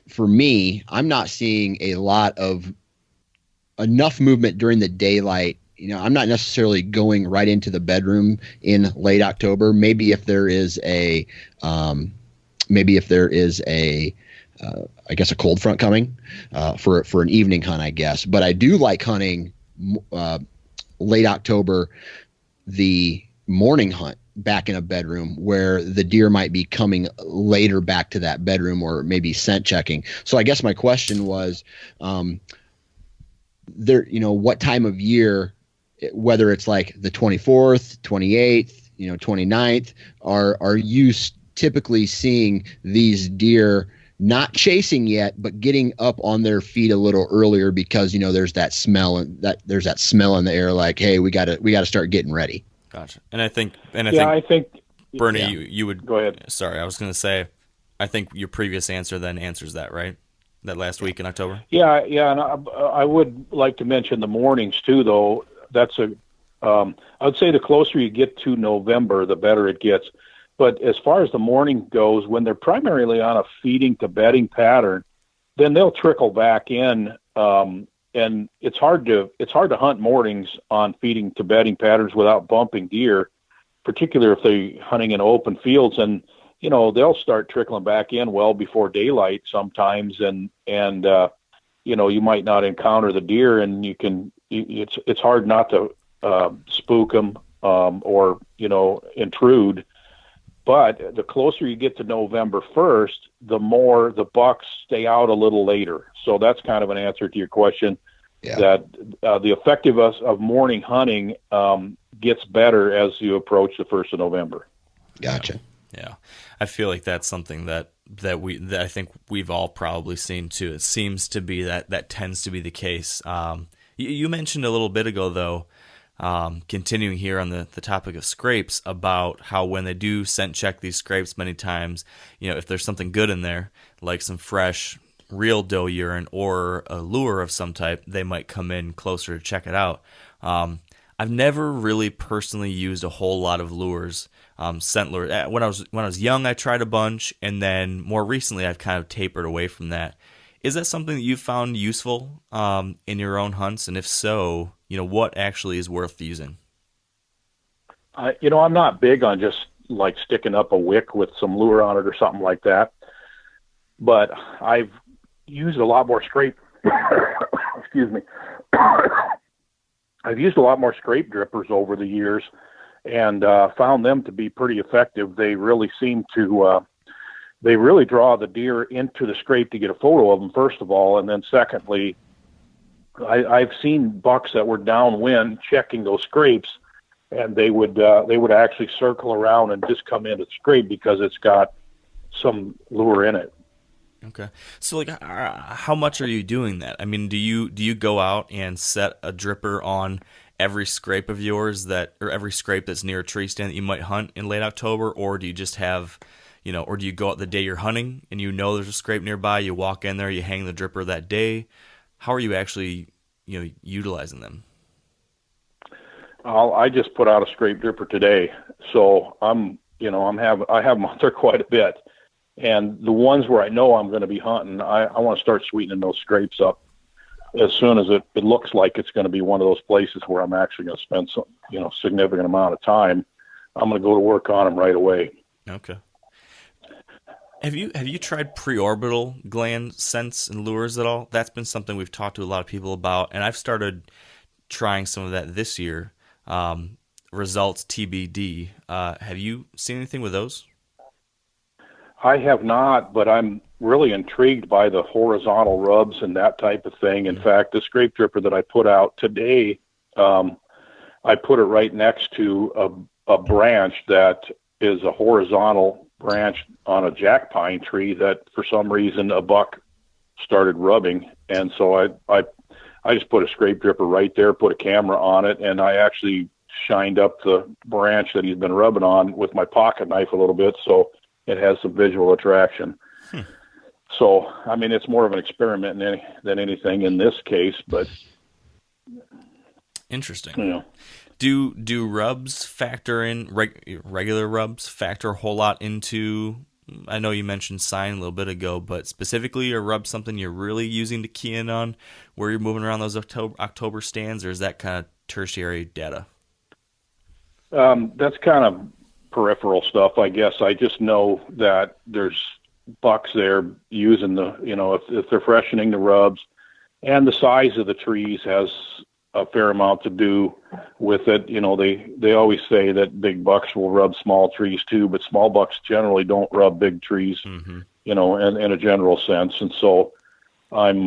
for me, I'm not seeing a lot of enough movement during the daylight. I'm not necessarily going right into the bedroom in late October. Maybe if there is a I guess a cold front coming for an evening hunt, I guess. But I do like hunting late October, the morning hunt back in a bedroom where the deer might be coming later back to that bedroom or maybe scent checking. So I guess my question was, what time of year, whether it's like the 24th, 28th, 29th, are you typically seeing these deer not chasing yet, but getting up on their feet a little earlier because, there's that smell in the air, like, hey, we gotta start getting ready. Gotcha. And I think Bernie, yeah. you would go ahead. Sorry, I was going to say, I think your previous answer then answers that, right? That last week in October. Yeah, and I would like to mention the mornings too, though. That's I would say the closer you get to November, the better it gets. But as far as the morning goes, when they're primarily on a feeding to bedding pattern, then they'll trickle back in. And it's hard to hunt mornings on feeding to bedding patterns without bumping deer, particularly if they're hunting in open fields. And they'll start trickling back in well before daylight sometimes, and you might not encounter the deer, and it's hard not to spook them or intrude. But the closer you get to November 1st, the more the bucks stay out a little later. So that's kind of an answer to your question. Yeah. That the effectiveness of morning hunting gets better as you approach the 1st of November. Gotcha. Yeah. I feel like that's something that I think we've all probably seen too. It seems to be that tends to be the case. You mentioned a little bit ago, though, continuing here on the topic of scrapes, about how when they do scent check these scrapes many times, if there's something good in there, like some fresh real doe urine or a lure of some type, they might come in closer to check it out. I've never really personally used a whole lot of lures, scent lures. When I was young, I tried a bunch, and then more recently, I've kind of tapered away from that. Is that something that you found useful in your own hunts? And if so, what actually is worth using? I'm not big on just like sticking up a wick with some lure on it or something like that. But I've used a lot more scrape. Excuse me. I've used a lot more scrape drippers over the years, and found them to be pretty effective. They really seem to. They really draw the deer into the scrape to get a photo of them, first of all, and then secondly, I've seen bucks that were downwind checking those scrapes, and they would actually circle around and just come into the scrape because it's got some lure in it. Okay, so like, how much are you doing that? I mean, do you go out and set a dripper on every scrape of yours or every scrape that's near a tree stand that you might hunt in late October, or do you just have, or do you go out the day you're hunting and there's a scrape nearby, you walk in there, you hang the dripper that day? How are you actually, utilizing them? I just put out a scrape dripper today, so I have them out there quite a bit, and the ones where I know I'm going to be hunting, I want to start sweetening those scrapes up as soon as it looks like it's going to be one of those places where I'm actually going to spend some, significant amount of time. I'm going to go to work on them right away. Okay. Have you tried preorbital gland scents and lures at all? That's been something we've talked to a lot of people about, and I've started trying some of that this year. Results TBD. Have you seen anything with those? I have not, but I'm really intrigued by the horizontal rubs and that type of thing. In fact, the scrape dripper that I put out today, I put it right next to a branch that is a horizontal branch on a jack pine tree that for some reason a buck started rubbing, and so I just put a scrape dripper right there, put a camera on it, and I actually shined up the branch that he's been rubbing on with my pocket knife a little bit, so it has some visual attraction. So I mean, it's more of an experiment than anything in this case, but interesting. Do rubs factor in, regular rubs factor a whole lot into, I know you mentioned sign a little bit ago, but specifically, are rubs something you're really using to key in on where you're moving around those October stands, or is that kind of tertiary data? That's kind of peripheral stuff, I guess. I just know that there's bucks there using if they're freshening the rubs, and the size of the trees has a fair amount to do with it. They always say that big bucks will rub small trees too, but small bucks generally don't rub big trees, in a general sense. And so I'm,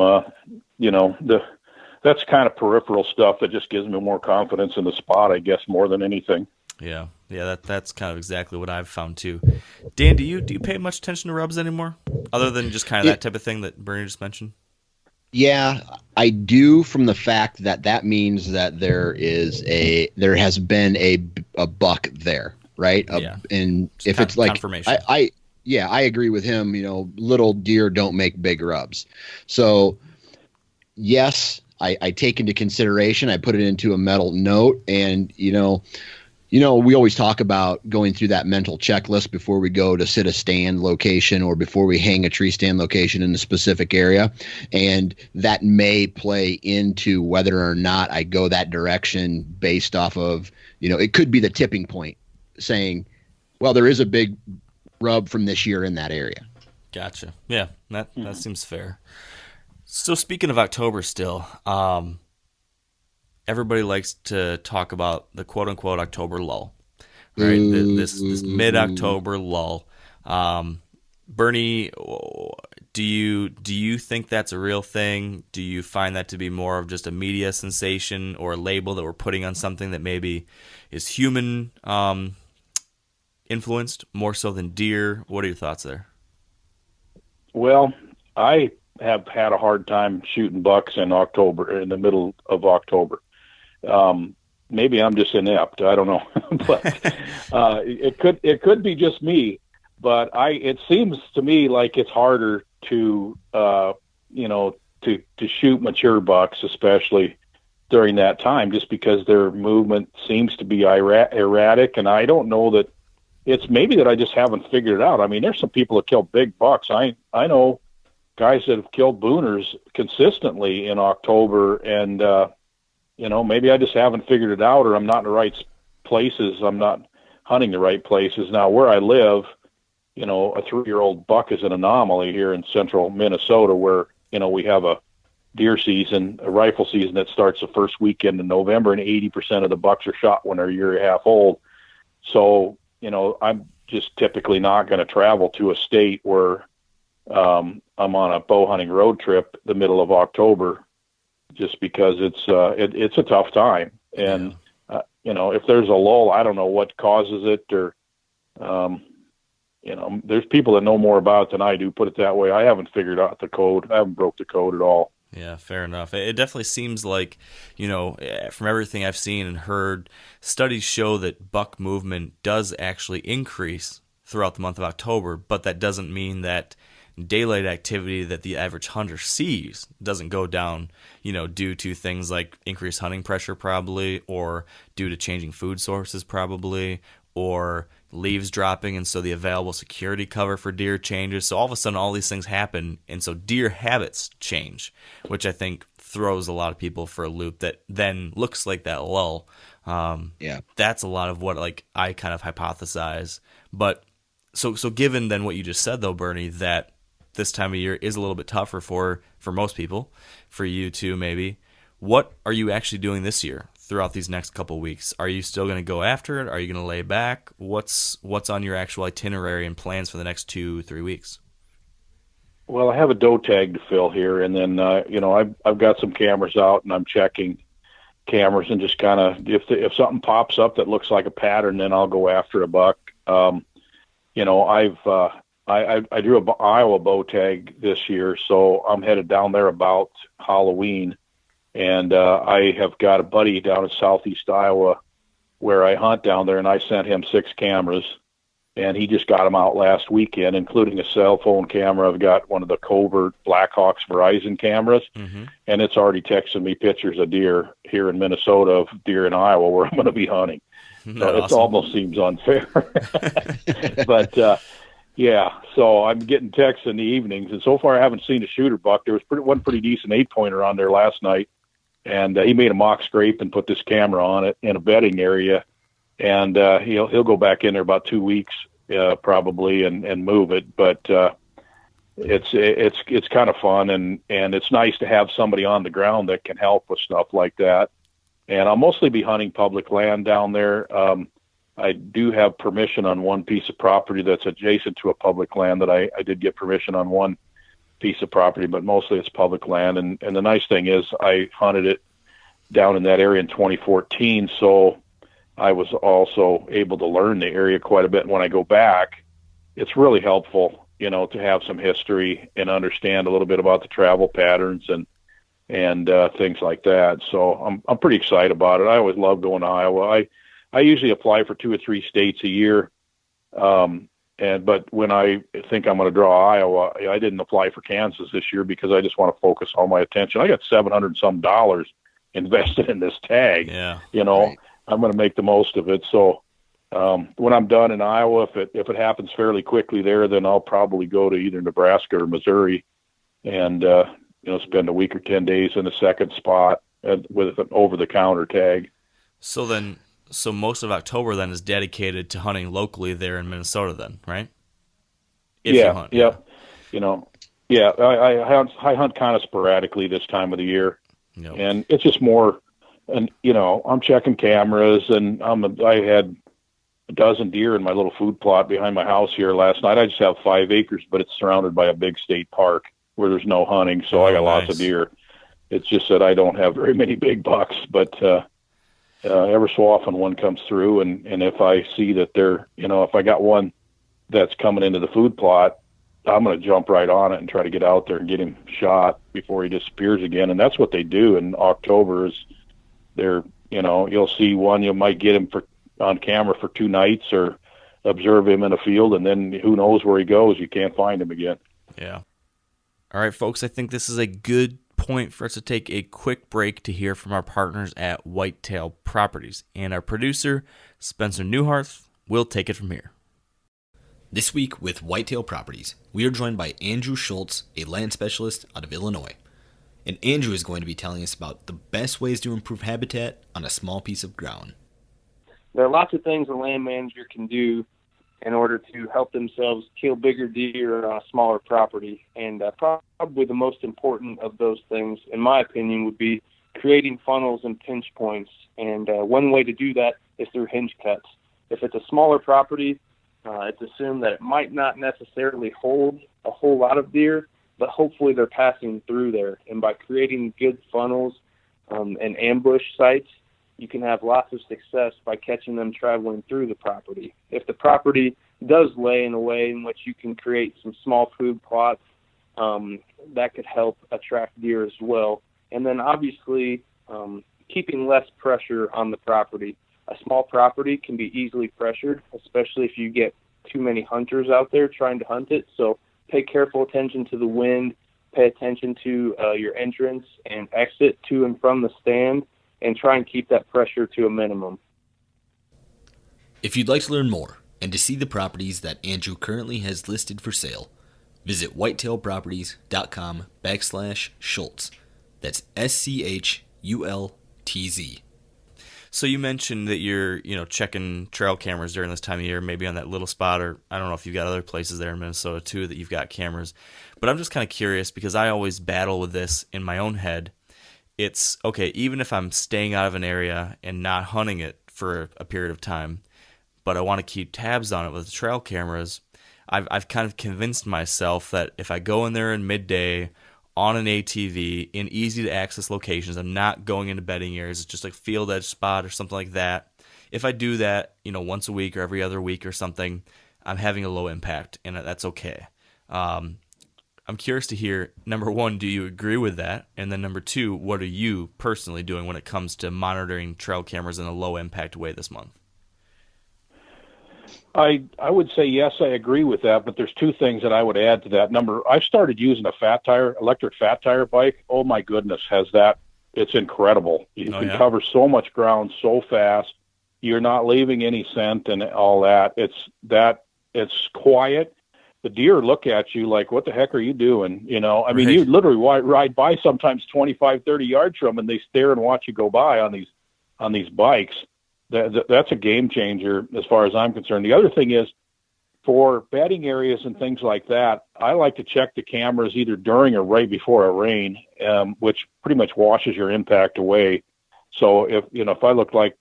that's kind of peripheral stuff that just gives me more confidence in the spot, I guess, more than anything. Yeah. That's kind of exactly what I've found too. Dan, do you pay much attention to rubs anymore, other than just kind of that type of thing that Bernie just mentioned? Yeah, I do, from the fact that means that there has been a buck there, right? And if it's like confirmation. I agree with him. Little deer don't make big rubs. So yes, I take into consideration. I put it into a mental note, and we always talk about going through that mental checklist before we go to sit a stand location or before we hang a tree stand location in a specific area. And that may play into whether or not I go that direction based off of, it could be the tipping point saying, well, there is a big rub from this year in that area. Gotcha. Yeah, that seems fair. So speaking of October still, everybody likes to talk about the quote-unquote October lull, right? This mid-October lull. Bernie, do you think that's a real thing? Do you find that to be more of just a media sensation or a label that we're putting on something that maybe is human influenced more so than deer? What are your thoughts there? Well, I have had a hard time shooting bucks in the middle of October. Maybe I'm just inept. I don't know, but it could be just me. But it seems to me like it's harder to shoot mature bucks, especially during that time, just because their movement seems to be erratic. And I don't know that it's maybe that I just haven't figured it out. I mean, there's some people that kill big bucks. I know guys that have killed booners consistently in October, and maybe I just haven't figured it out, or I'm not in the right places. I'm not hunting the right places. Now, where I live, a 3-year-old buck is an anomaly here in central Minnesota, where, we have a deer season, a rifle season that starts the first weekend in November, and 80% of the bucks are shot when they're a year and a half old. So, I'm just typically not going to travel to a state where I'm on a bow hunting road trip the middle of October, just because it's a tough time. And, if there's a lull, I don't know what causes it, or, there's people that know more about it than I do, put it that way. I haven't figured out the code. I haven't broke the code at all. Yeah, fair enough. It definitely seems like, from everything I've seen and heard, studies show that buck movement does actually increase throughout the month of October, but that doesn't mean that daylight activity that the average hunter sees doesn't go down, due to things like increased hunting pressure probably, or due to changing food sources probably, or leaves dropping, and so the available security cover for deer changes. So all of a sudden all these things happen, and so deer habits change, which I think throws a lot of people for a loop that then looks like that lull. That's a lot of what I kind of hypothesize. But so given then what you just said though, Bernie, that this time of year is a little bit tougher for most people, for you too maybe, what are you actually doing this year throughout these next couple weeks? Are you still going to go after it? Are you going to lay back? What's on your actual itinerary and plans for the next 2-3 weeks? Well, I have a doe tag to fill here, and then I've got some cameras out, and I'm checking cameras, and just kind of if something pops up that looks like a pattern, then I'll go after a buck. I drew a Iowa bow tag this year, so I'm headed down there about Halloween. And I have got a buddy down in southeast Iowa where I hunt down there, and I sent him 6 cameras, and he just got them out last weekend, including a cell phone camera. I've got one of the covert Blackhawks Verizon cameras, and it's already texting me pictures of deer here in Minnesota, of deer in Iowa where I'm going to be hunting. So it almost seems unfair. But, so I'm getting texts in the evenings, and so far I haven't seen a shooter buck. There was one pretty decent 8-pointer on there last night, and he made a mock scrape and put this camera on it in a bedding area, and he'll go back in there about 2 weeks probably and move it. But it's kind of fun, and it's nice to have somebody on the ground that can help with stuff like that. And I'll mostly be hunting public land down there. I do have permission on one piece of property that's adjacent to a public land that I did get permission on one piece of property, but mostly it's public land. And the nice thing is I hunted it down in that area in 2014. So I was also able to learn the area quite a bit. And when I go back, it's really helpful, to have some history and understand a little bit about the travel patterns and things like that. So I'm pretty excited about it. I always love going to Iowa. I usually apply for 2 or 3 states a year. But when I think I'm going to draw Iowa, I didn't apply for Kansas this year because I just want to focus all my attention. I got $700 and some invested in this tag. Yeah. Right. I'm going to make the most of it. So when I'm done in Iowa, if it happens fairly quickly there, then I'll probably go to either Nebraska or Missouri and spend a week or 10 days in a second spot with an over-the-counter tag. So most of October then is dedicated to hunting locally there in Minnesota then, right? If you hunt. Yep. I hunt kind of sporadically this time of the year. Yep. And it's just more, and I'm checking cameras, and I had a dozen deer in my little food plot behind my house here last night. I just have 5 acres, but it's surrounded by a big state park where there's no hunting, so I got lots of deer. It's just that I don't have very many big bucks, but ever so often one comes through, and if I see that they're, if I got one that's coming into the food plot, I'm going to jump right on it and try to get out there and get him shot before he disappears again. And that's what they do in October is they're, you'll see one, you might get him on camera for 2 nights or observe him in a field, and then who knows where he goes. You can't find him again. Yeah. All right, folks, I think this is a good point for us to take a quick break to hear from our partners at Whitetail Properties. And our producer, Spencer Newharth, will take it from here. This week with Whitetail Properties, we are joined by Andrew Schultz, a land specialist out of Illinois. And Andrew is going to be telling us about the best ways to improve habitat on a small piece of ground. There are lots of things a land manager can do in order to help themselves kill bigger deer on a smaller property. And probably the most important of those things, in my opinion, would be creating funnels and pinch points. And one way to do that is through hinge cuts. If it's a smaller property, it's assumed that it might not necessarily hold a whole lot of deer, but hopefully they're passing through there. And by creating good funnels and ambush sites, you can have lots of success by catching them traveling through the property. If the property does lay in a way in which you can create some small food plots, that could help attract deer as well. And then obviously keeping less pressure on the property. A small property can be easily pressured, especially if you get too many hunters out there trying to hunt it. So pay careful attention to the wind, pay attention to your entrance and exit to and from the stand, and try and keep that pressure to a minimum. If you'd like to learn more and to see the properties that Andrew currently has listed for sale, visit whitetailproperties.com/Schultz. That's SCHULTZ. So you mentioned that you're, checking trail cameras during this time of year, maybe on that little spot, or I don't know if you've got other places there in Minnesota too that you've got cameras. But I'm just kind of curious because I always battle with this in my own head. It's, okay, even if I'm staying out of an area and not hunting it for a period of time, but I want to keep tabs on it with the trail cameras, I've kind of convinced myself that if I go in there in midday on an ATV in easy-to-access locations, I'm not going into bedding areas, it's just like field edge spot or something like that. If I do that, once a week or every other week or something, I'm having a low impact, and that's okay. I'm curious to hear, number one, do you agree with that? And then number two, what are you personally doing when it comes to monitoring trail cameras in a low-impact way this month? I would say yes, I agree with that, but there's 2 things that I would add to that. I've started using a electric fat tire bike. Oh my goodness, it's incredible. You can cover so much ground so fast. You're not leaving any scent and all that. It's quiet. The deer look at you like, what the heck are you doing? I mean, you literally ride by sometimes 25, 30 yards from them, and they stare and watch you go by on these bikes. That's a game changer as far as I'm concerned. The other thing is For bedding areas and things like that, I like to check the cameras either during or right before a rain, which pretty much washes your impact away. So if I look like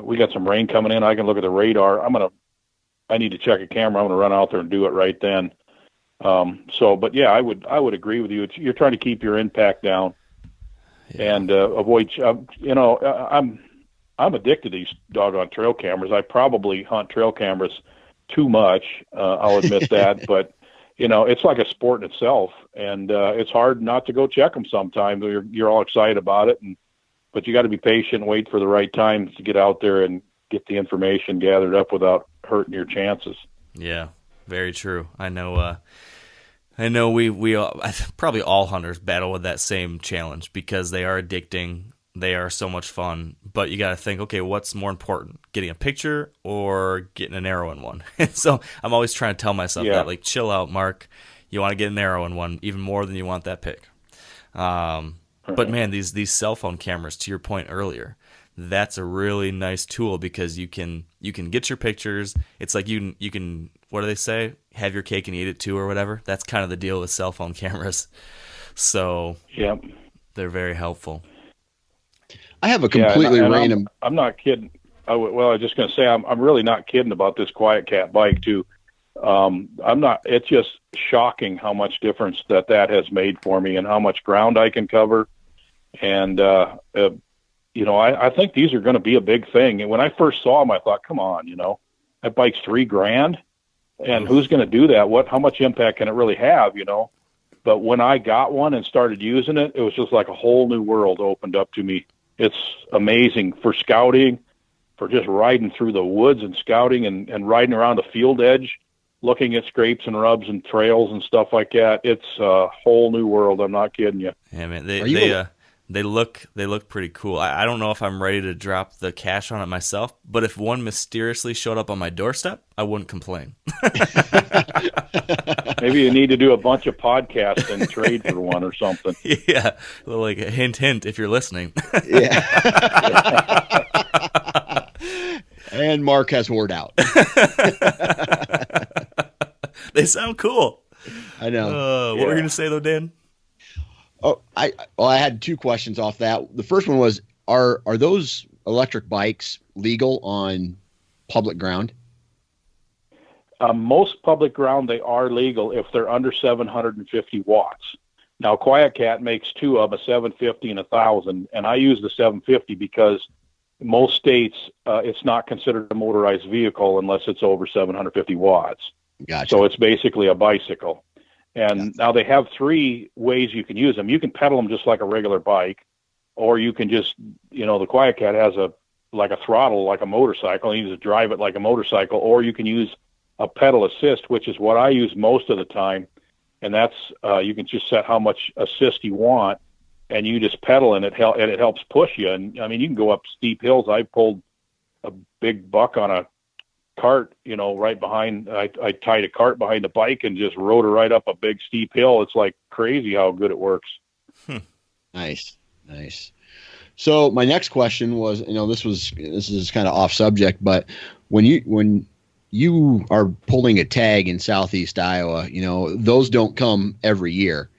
we got some rain coming in, I can look at the radar. I need to check a camera. I'm going to run out there and do it right then. But yeah, I would agree with you. You're trying to keep your impact down and avoid. I'm addicted to these doggone trail cameras. I probably hunt trail cameras too much. I'll admit that, but it's like a sport in itself, and it's hard not to go check them sometimes. You're all excited about it, but you got to be patient and wait for the right time to get out there and get the information gathered up without hurting your chances. Yeah, very true. I know we all, probably all hunters battle with that same challenge because they are addicting. They are so much fun, but you got to think, okay, what's more important, getting a picture or getting an arrow in one? And so I'm always trying to tell myself that, like, chill out, Mark. You want to get an arrow in one even more than you want that pic. But man, these cell phone cameras, to your point earlier, that's a really nice tool because you can get your pictures. It's like you can, what do they say? Have your cake and eat it too, or whatever. That's kind of the deal with cell phone cameras. So they're very helpful. I have a completely random. I'm not kidding. I was just going to say I'm really not kidding about this Quiet Cat bike too. I'm not. It's just shocking how much difference that has made for me and how much ground I can cover. And I think these are going to be a big thing. And when I first saw them, I thought, come on, that bike's $3,000, and who's going to do that? How much impact can it really have? But when I got one and started using it, it was just like a whole new world opened up to me. It's amazing for scouting, for just riding through the woods and scouting and riding around the field edge, looking at scrapes and rubs and trails and stuff like that. It's a whole new world. I'm not kidding you. Yeah, man. They look pretty cool. I don't know if I'm ready to drop the cash on it myself, but if one mysteriously showed up on my doorstep, I wouldn't complain. Maybe you need to do a bunch of podcasts and trade for one or something. Yeah, like a hint, if you're listening. Yeah. And Mark has word out. They sound cool. I know. What were you going to say, though, Dan? Oh, I had two questions off that. The first one was, are those electric bikes legal on public ground? Most public ground, they are legal if they're under 750 watts. Now, Quiet Cat makes two of them, a 750 and 1,000, and I use the 750 because in most states it's not considered a motorized vehicle unless it's over 750 watts. Gotcha. So it's basically a bicycle. And now they have three ways you can use them. You can pedal them just like a regular bike, or you can just, the Quiet Cat has a throttle like a motorcycle, and you just drive it like a motorcycle, or you can use a pedal assist, which is what I use most of the time. And that's, you can just set how much assist you want, and you just pedal, and it helps push you. And I mean, you can go up steep hills. I pulled a big buck on a cart, right behind. I tied a cart behind the bike and just rode her right up a big steep hill. It's like crazy how good it works. Nice. So my next question was, this is kind of off subject, but when you are pulling a tag in Southeast Iowa, those don't come every year.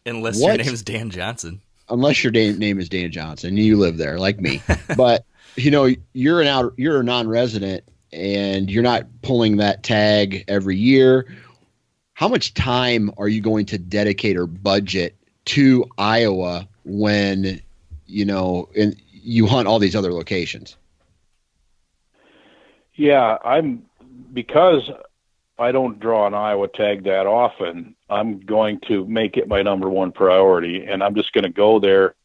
Unless your name is Dan Johnson. Unless your name is Dan Johnson, and you live there like me. But, you're a non-resident, and you're not pulling that tag every year. How much time are you going to dedicate or budget to Iowa when, and you hunt all these other locations? Yeah, because I don't draw an Iowa tag that often, I'm going to make it my number one priority, and I'm just going to go there,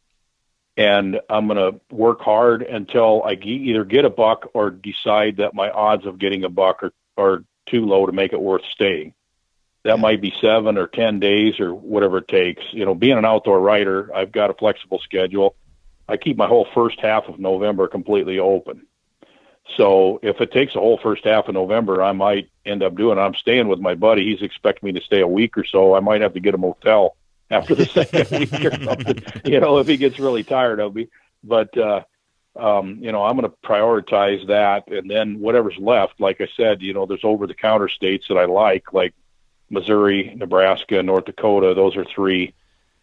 and I'm going to work hard until I either get a buck or decide that my odds of getting a buck are too low to make it worth staying. That might be 7 or 10 days or whatever it takes. Being an outdoor writer, I've got a flexible schedule. I keep my whole first half of November completely open. So if it takes the whole first half of November, I might end up doing it. I'm staying with my buddy. He's expecting me to stay a week or so. I might have to get a motel after the second week or something, if he gets really tired of me. But I'm going to prioritize that. And then whatever's left, like I said, there's over-the-counter states that I like Missouri, Nebraska, North Dakota. Those are 3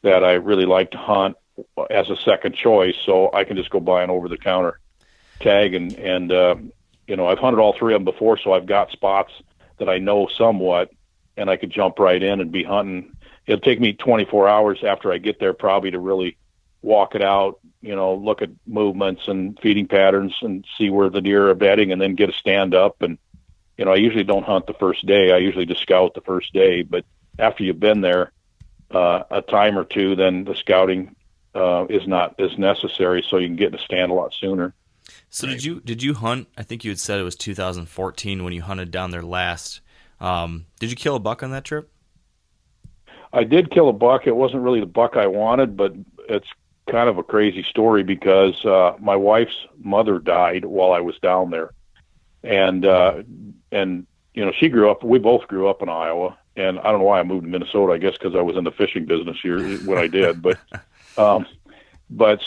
that I really like to hunt as a second choice. So I can just go buy an over-the-counter tag. And I've hunted all 3 of them before, so I've got spots that I know somewhat, and I could jump right in and be hunting. It'll take me 24 hours after I get there probably to really walk it out, look at movements and feeding patterns and see where the deer are bedding, and then get a stand up. And, I usually don't hunt the first day. I usually just scout the first day. But after you've been there a time or 2, then the scouting is not as necessary, so you can get in a stand a lot sooner. So did you hunt? I think you had said it was 2014 when you hunted down there last. Did you kill a buck on that trip? I did kill a buck. It wasn't really the buck I wanted, but it's kind of a crazy story because my wife's mother died while I was down there, and she grew up. We both grew up in Iowa, and I don't know why I moved to Minnesota. I guess because I was in the fishing business here when I did. But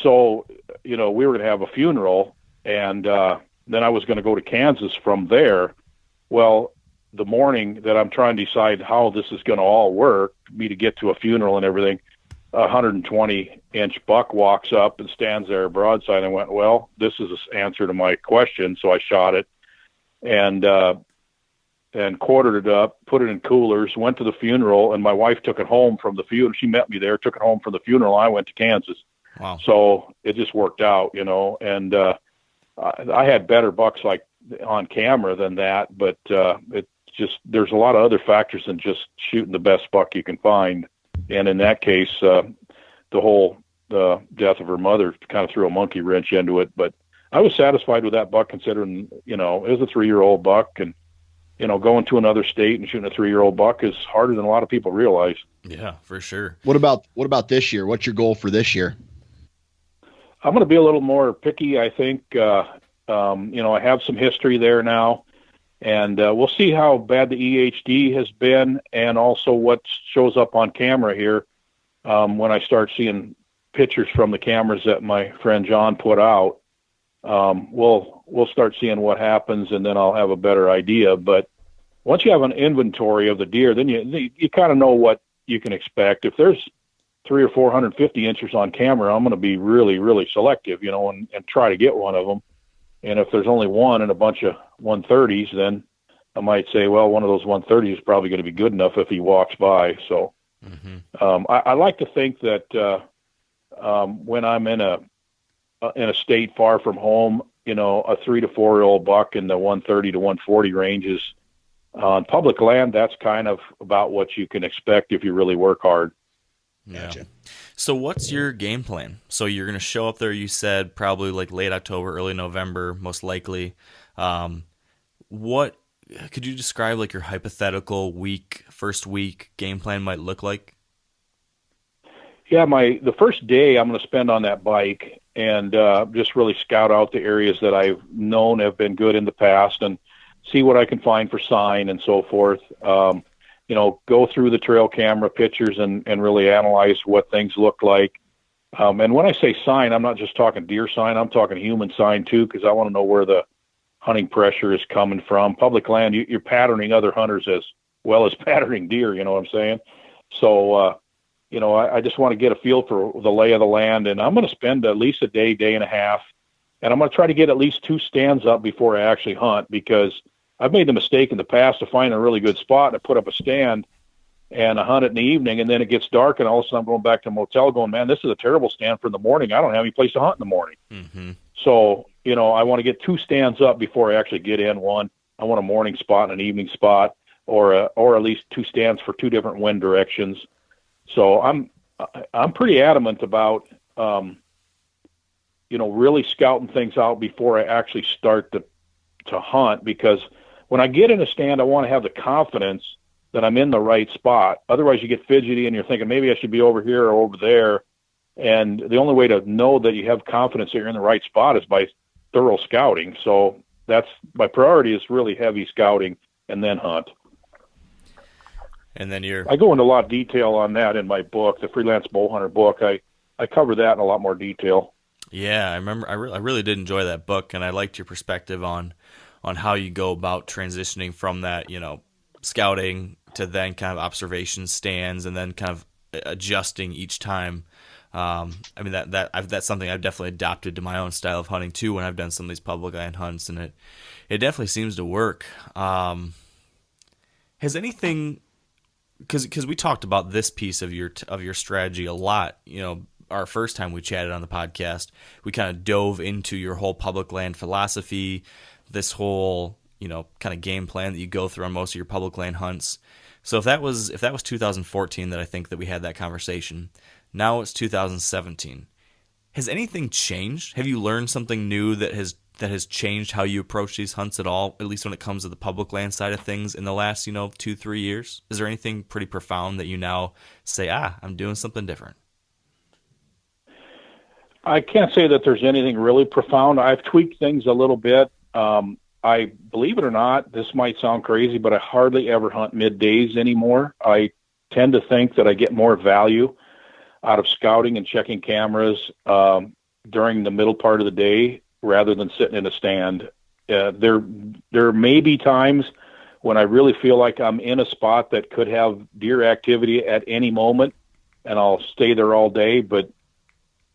so we were going to have a funeral, and then I was going to go to Kansas from there. Well, the morning that I'm trying to decide how this is going to all work, me to get to a funeral and everything, a 120-inch buck walks up and stands there broadside. I went, well, this is the answer to my question. So I shot it and quartered it up, put it in coolers, went to the funeral, and my wife took it home from the funeral. She met me there, took it home from the funeral. I went to Kansas. Wow. So it just worked out, and I had better bucks on camera than that, but there's a lot of other factors than just shooting the best buck you can find. And in that case, the death of her mother kind of threw a monkey wrench into it. But I was satisfied with that buck, considering, it was a 3-year-old buck, and, going to another state and shooting a 3-year-old buck is harder than a lot of people realize. Yeah, for sure. What about this year? What's your goal for this year? I'm going to be a little more picky, I think. I have some history there now. And we'll see how bad the EHD has been, and also what shows up on camera here when I start seeing pictures from the cameras that my friend John put out. We'll start seeing what happens, and then I'll have a better idea. But once you have an inventory of the deer, then you kind of know what you can expect. If there's 300 or 450 inches on camera, I'm going to be really, really selective, and try to get one of them. And if there's only one and a bunch of 130s, then I might say, well, one of those 130s is probably going to be good enough if he walks by. So I like to think that when I'm in a state far from home, a 3 to 4 year old buck in the 130 to 140 ranges on public land, that's kind of about what you can expect if you really work hard. Yeah. Gotcha. So what's your game plan? So you're going to show up there, you said, probably late October, early November, most likely. What could you describe your hypothetical first week game plan might look like? Yeah, the first day I'm going to spend on that bike and just really scout out the areas that I've known have been good in the past and see what I can find for sign and so forth. Go through the trail camera pictures and really analyze what things look like. And when I say sign, I'm not just talking deer sign, I'm talking human sign too, because I want to know where the hunting pressure is coming from. Public land, you're patterning other hunters as well as patterning deer, you know what I'm saying? So, I just want to get a feel for the lay of the land, and I'm going to spend at least a day and a half, and I'm going to try to get at least 2 stands up before I actually hunt, because I've made the mistake in the past to find a really good spot and I put up a stand and I hunt it in the evening, and then it gets dark and all of a sudden I'm going back to a motel going, man, this is a terrible stand for the morning. I don't have any place to hunt in the morning. Mm-hmm. So, I want to get 2 stands up before I actually get in one. I want a morning spot and an evening spot, or at least 2 stands for 2 different wind directions. So I'm pretty adamant about, really scouting things out before I actually start to hunt, because when I get in a stand, I want to have the confidence that I'm in the right spot. Otherwise you get fidgety and you're thinking, maybe I should be over here or over there. And the only way to know that you have confidence that you're in the right spot is by thorough scouting. So that's my priority, is really heavy scouting and then hunt. And then I go into a lot of detail on that in my book, the Freelance Bowhunter book. I cover that in a lot more detail. Yeah, I remember. I really did enjoy that book, and I liked your perspective on how you go about transitioning from that, scouting to then kind of observation stands, and then kind of adjusting each time. I mean that's something I've definitely adopted to my own style of hunting too when I've done some of these public land hunts, and it definitely seems to work. Has anything, because we talked about this piece of your strategy a lot, our first time we chatted on the podcast, we kind of dove into your whole public land philosophy, this whole, kind of game plan that you go through on most of your public land hunts. So if that was 2014 that I think that we had that conversation, now it's 2017. Has anything changed? Have you learned something new that has changed how you approach these hunts at all, at least when it comes to the public land side of things in the last, 2-3 years? Is there anything pretty profound that you now say, I'm doing something different? I can't say that there's anything really profound. I've tweaked things a little bit. I believe it or not, this might sound crazy, but I hardly ever hunt middays anymore. I tend to think that I get more value out of scouting and checking cameras during the middle part of the day rather than sitting in a stand. There may be times when I really feel like I'm in a spot that could have deer activity at any moment, and I'll stay there all day. But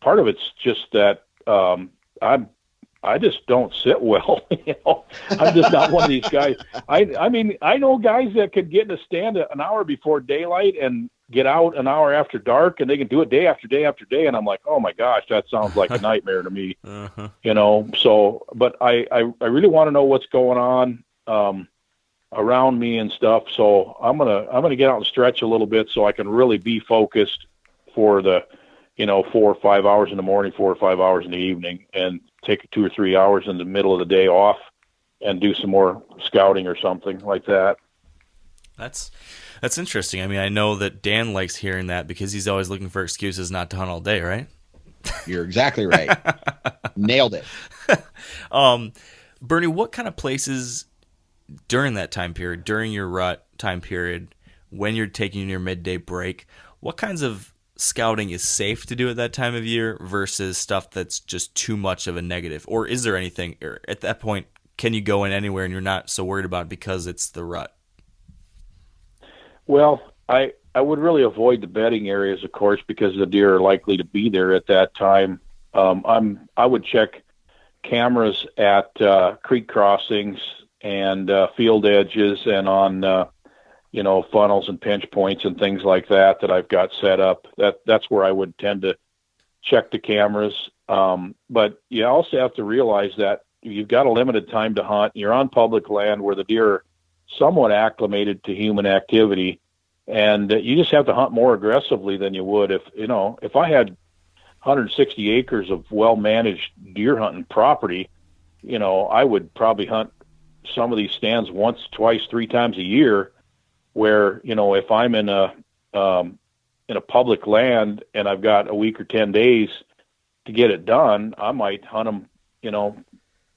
part of it's just that I just don't sit well. I'm just not one of these guys. I mean, I know guys that could get in a stand an hour before daylight and get out an hour after dark, and they can do it day after day after day. And I'm like, oh my gosh, that sounds like a nightmare to me. So, but I really want to know what's going on around me and stuff. So I'm going to get out and stretch a little bit so I can really be focused for the, 4 or 5 hours in the morning, 4 or 5 hours in the evening, and take 2 or 3 hours in the middle of the day off and do some more scouting or something like that. That's interesting. I mean, I know that Dan likes hearing that because he's always looking for excuses not to hunt all day, right? You're exactly right. Nailed it. Bernie, what kind of places during that time period, during your rut time period, when you're taking your midday break, what kinds of scouting is safe to do at that time of year versus stuff that's just too much of a negative? Or is there anything, or at that point, can you go in anywhere and you're not so worried about it because it's the rut? Well, I would really avoid the bedding areas, of course, because the deer are likely to be there at that time. I would check cameras at creek crossings and field edges and on funnels and pinch points and things like that I've got set up. That's where I would tend to check the cameras. But you also have to realize that you've got a limited time to hunt. You're on public land where the deer are somewhat acclimated to human activity, and you just have to hunt more aggressively than you would if I had 160 acres of well-managed deer hunting property. I would probably hunt some of these stands once, twice, 3 times a year, where, if I'm in a public land and I've got a week or 10 days to get it done, I might hunt them,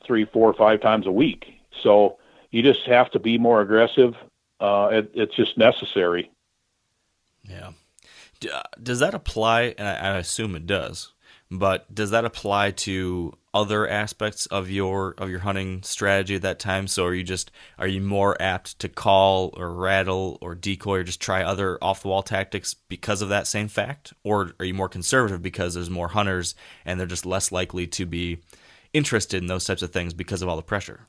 3, 4, 5 times a week. So you just have to be more aggressive. It's just necessary. Yeah. Does that apply? And I assume it does, but does that apply to other aspects of your hunting strategy at that time? So are you more apt to call or rattle or decoy or just try other off the wall tactics because of that same fact? Or are you more conservative because there's more hunters and they're just less likely to be interested in those types of things because of all the pressure?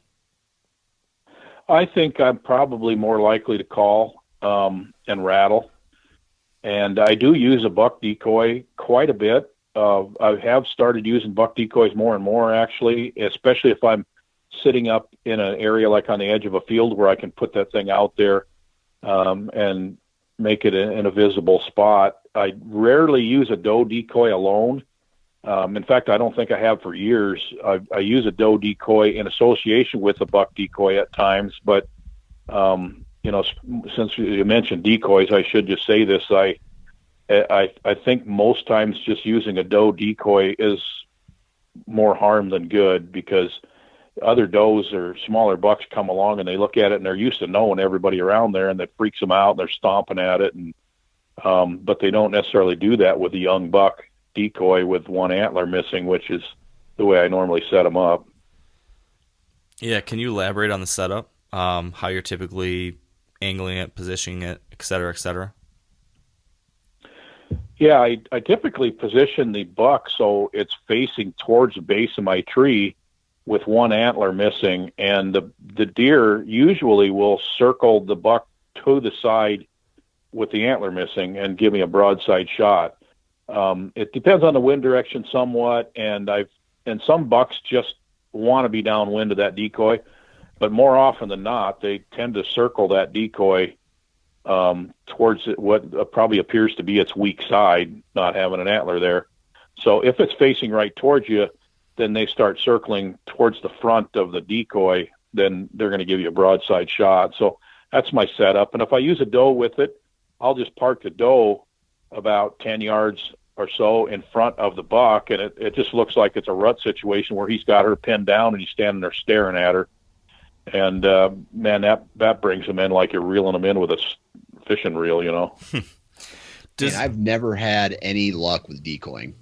I think I'm probably more likely to call and rattle. And I do use a buck decoy quite a bit. I have started using buck decoys more and more, actually, especially if I'm sitting up in an area like on the edge of a field where I can put that thing out there and make it in a visible spot. I rarely use a doe decoy alone. In fact, I don't think I have for years. I use a doe decoy in association with a buck decoy at times, but since you mentioned decoys, I should just say this. I think most times just using a doe decoy is more harm than good, because other does or smaller bucks come along and they look at it and they're used to knowing everybody around there, and that freaks them out. They're stomping at it, and but they don't necessarily do that with a young buck decoy with one antler missing, which is the way I normally set them up. Yeah, can you elaborate on the setup? How you're typically angling it, positioning it, et cetera, et cetera? Yeah, I typically position the buck so it's facing towards the base of my tree with one antler missing, and the deer usually will circle the buck to the side with the antler missing and give me a broadside shot. It depends on the wind direction somewhat, and some bucks just want to be downwind of that decoy, but more often than not, they tend to circle that decoy towards what probably appears to be its weak side, not having an antler there. So if it's facing right towards you, then they start circling towards the front of the decoy, then they're going to give you a broadside shot. So that's my setup. And if I use a doe with it, I'll just park the doe about 10 yards or so in front of the buck, and it just looks like it's a rut situation where he's got her pinned down and he's standing there staring at her. And man, that brings him in like you're reeling him in with a fishing reel, you know. And I've never had any luck with decoying.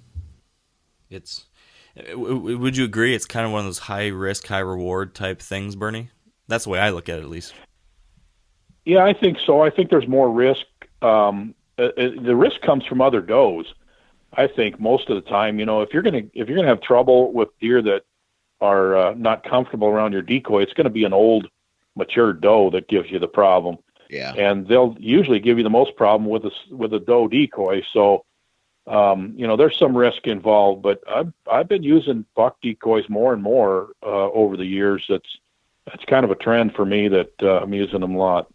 Would you agree it's kind of one of those high risk, high reward type things, Bernie? That's the way I look at it, at least. Yeah, I think so. I think there's more risk. The risk comes from other does. I think most of the time, you know, if you're gonna have trouble with deer that are not comfortable around your decoy, it's going to be an old, mature doe that gives you the problem. Yeah, and they'll usually give you the most problem with a doe decoy. So, you know, there's some risk involved. But I've been using buck decoys more and more over the years. That's kind of a trend for me that I'm using them a lot.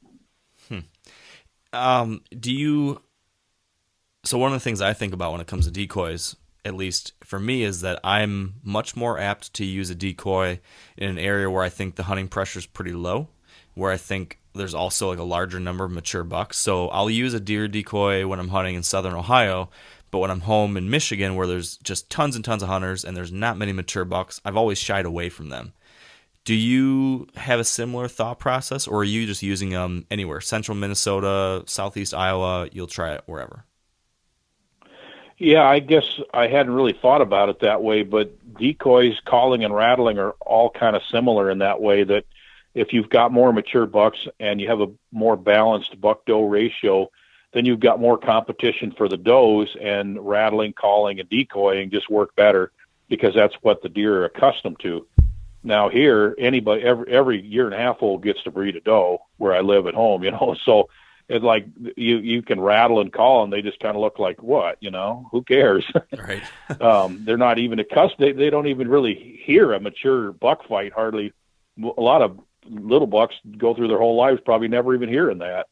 So one of the things I think about when it comes to decoys, at least for me, is that I'm much more apt to use a decoy in an area where I think the hunting pressure is pretty low, where I think there's also like a larger number of mature bucks. So I'll use a deer decoy when I'm hunting in southern Ohio, but when I'm home in Michigan where there's just tons and tons of hunters and there's not many mature bucks, I've always shied away from them. Do you have a similar thought process, or are you just using them anywhere? Central Minnesota, southeast Iowa, you'll try it wherever? Yeah, I guess I hadn't really thought about it that way, but decoys, calling, and rattling are all kind of similar in that way, that if you've got more mature bucks and you have a more balanced buck-doe ratio, then you've got more competition for the does, and rattling, calling, and decoying just work better because that's what the deer are accustomed to. Now here, anybody, every year and a half old gets to breed a doe where I live at home, you know, so it's like you can rattle and call and they just kind of look like, what, you know, who cares? Right. They're not even accustomed. They don't even really hear a mature buck fight hardly. A lot of little bucks go through their whole lives probably never even hearing that.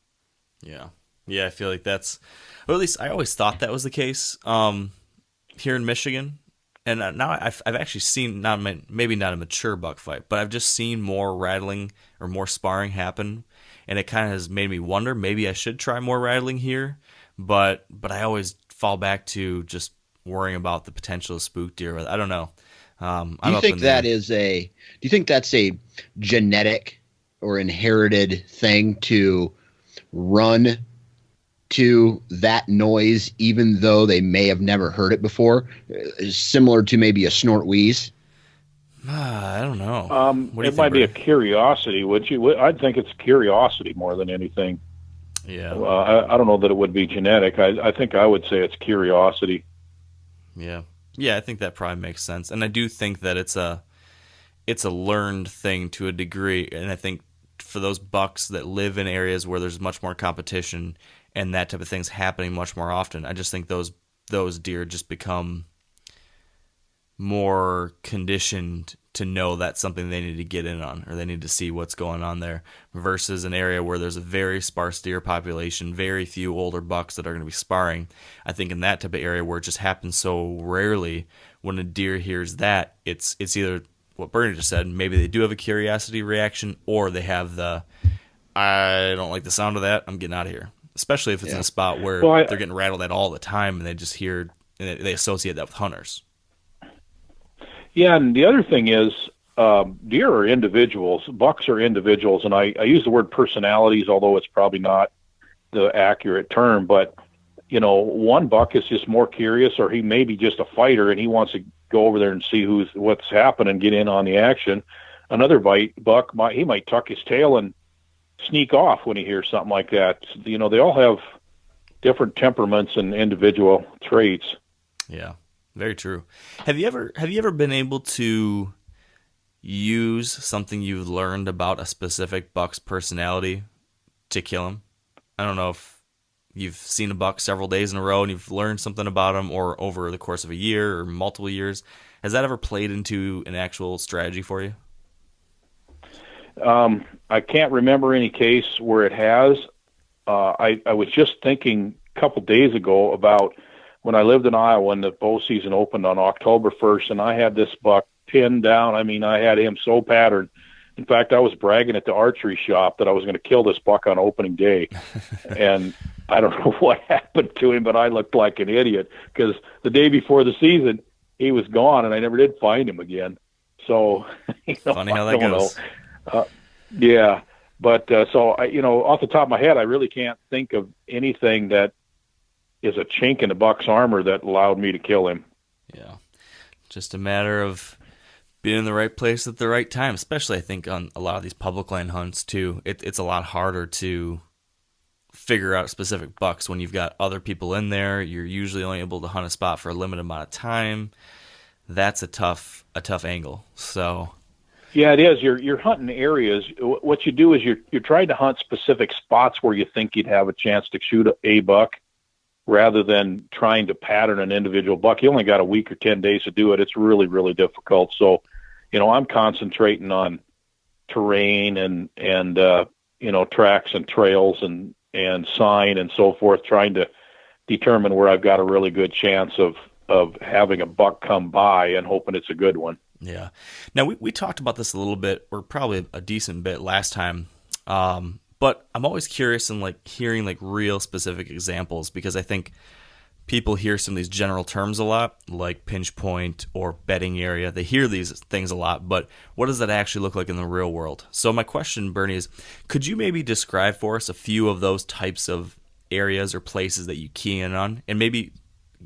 Yeah. Yeah, I feel like that's, or at least I always thought that was the case here in Michigan. And now I've actually seen, maybe not a mature buck fight, but I've just seen more rattling or more sparring happen. And it kind of has made me wonder, maybe I should try more rattling here. But I always fall back to just worrying about the potential of spook deer. I don't know. Do you think that's a genetic or inherited thing to run to that noise, even though they may have never heard it before, similar to maybe a snort wheeze? I don't know. It might be a curiosity. I'd think it's curiosity more than anything. Yeah. I don't know that it would be genetic. I think I would say it's curiosity. Yeah. Yeah, I think that probably makes sense. And I do think that it's a learned thing to a degree. And I think for those bucks that live in areas where there's much more competition and that type of thing's happening much more often, I just think those deer just become more conditioned to know that's something they need to get in on, or they need to see what's going on there, versus an area where there's a very sparse deer population, very few older bucks that are going to be sparring. I think in that type of area where it just happens so rarely, when a deer hears that, it's either what Bernie just said, maybe they do have a curiosity reaction, or they have the, I don't like the sound of that, I'm getting out of here. Especially if it's in a spot where they're getting rattled at all the time and they just hear, and they associate that with hunters. Yeah, and the other thing is, deer are individuals, bucks are individuals, and I use the word personalities, although it's probably not the accurate term, but, you know, one buck is just more curious, or he may be just a fighter, and he wants to go over there and see what's happening, get in on the action. Another buck might tuck his tail and sneak off when he hears something like that. They all have different temperaments and individual traits. Yeah, very true. Have you ever been able to use something you've learned about a specific buck's personality to kill him? I don't know if you've seen a buck several days in a row and you've learned something about him, or over the course of a year or multiple years. Has that ever played into an actual strategy for you? I can't remember any case where it has. I was just thinking a couple days ago about when I lived in Iowa and the bow season opened on October 1st, and I had this buck pinned down. I mean, I had him so patterned. In fact, I was bragging at the archery shop that I was going to kill this buck on opening day. And I don't know what happened to him, but I looked like an idiot because the day before the season, he was gone, and I never did find him again. So, funny how that goes. Yeah. But so, off the top of my head, I really can't think of anything that is a chink in the buck's armor that allowed me to kill him. Yeah. Just a matter of being in the right place at the right time, especially I think on a lot of these public land hunts too. It's a lot harder to figure out specific bucks when you've got other people in there. You're usually only able to hunt a spot for a limited amount of time. That's a tough angle. So yeah, it is. You're hunting areas. What you do is you're trying to hunt specific spots where you think you'd have a chance to shoot a buck, rather than trying to pattern an individual buck. You only got a week or 10 days to do it. It's really, really difficult. So, I'm concentrating on terrain and tracks and trails and sign and so forth, trying to determine where I've got a really good chance of having a buck come by and hoping it's a good one. Yeah. Now, we talked about this a little bit, or probably a decent bit last time, but I'm always curious in hearing real specific examples, because I think people hear some of these general terms a lot, like pinch point or bedding area. They hear these things a lot, but what does that actually look like in the real world? So my question, Bernie, is could you maybe describe for us a few of those types of areas or places that you key in on, and maybe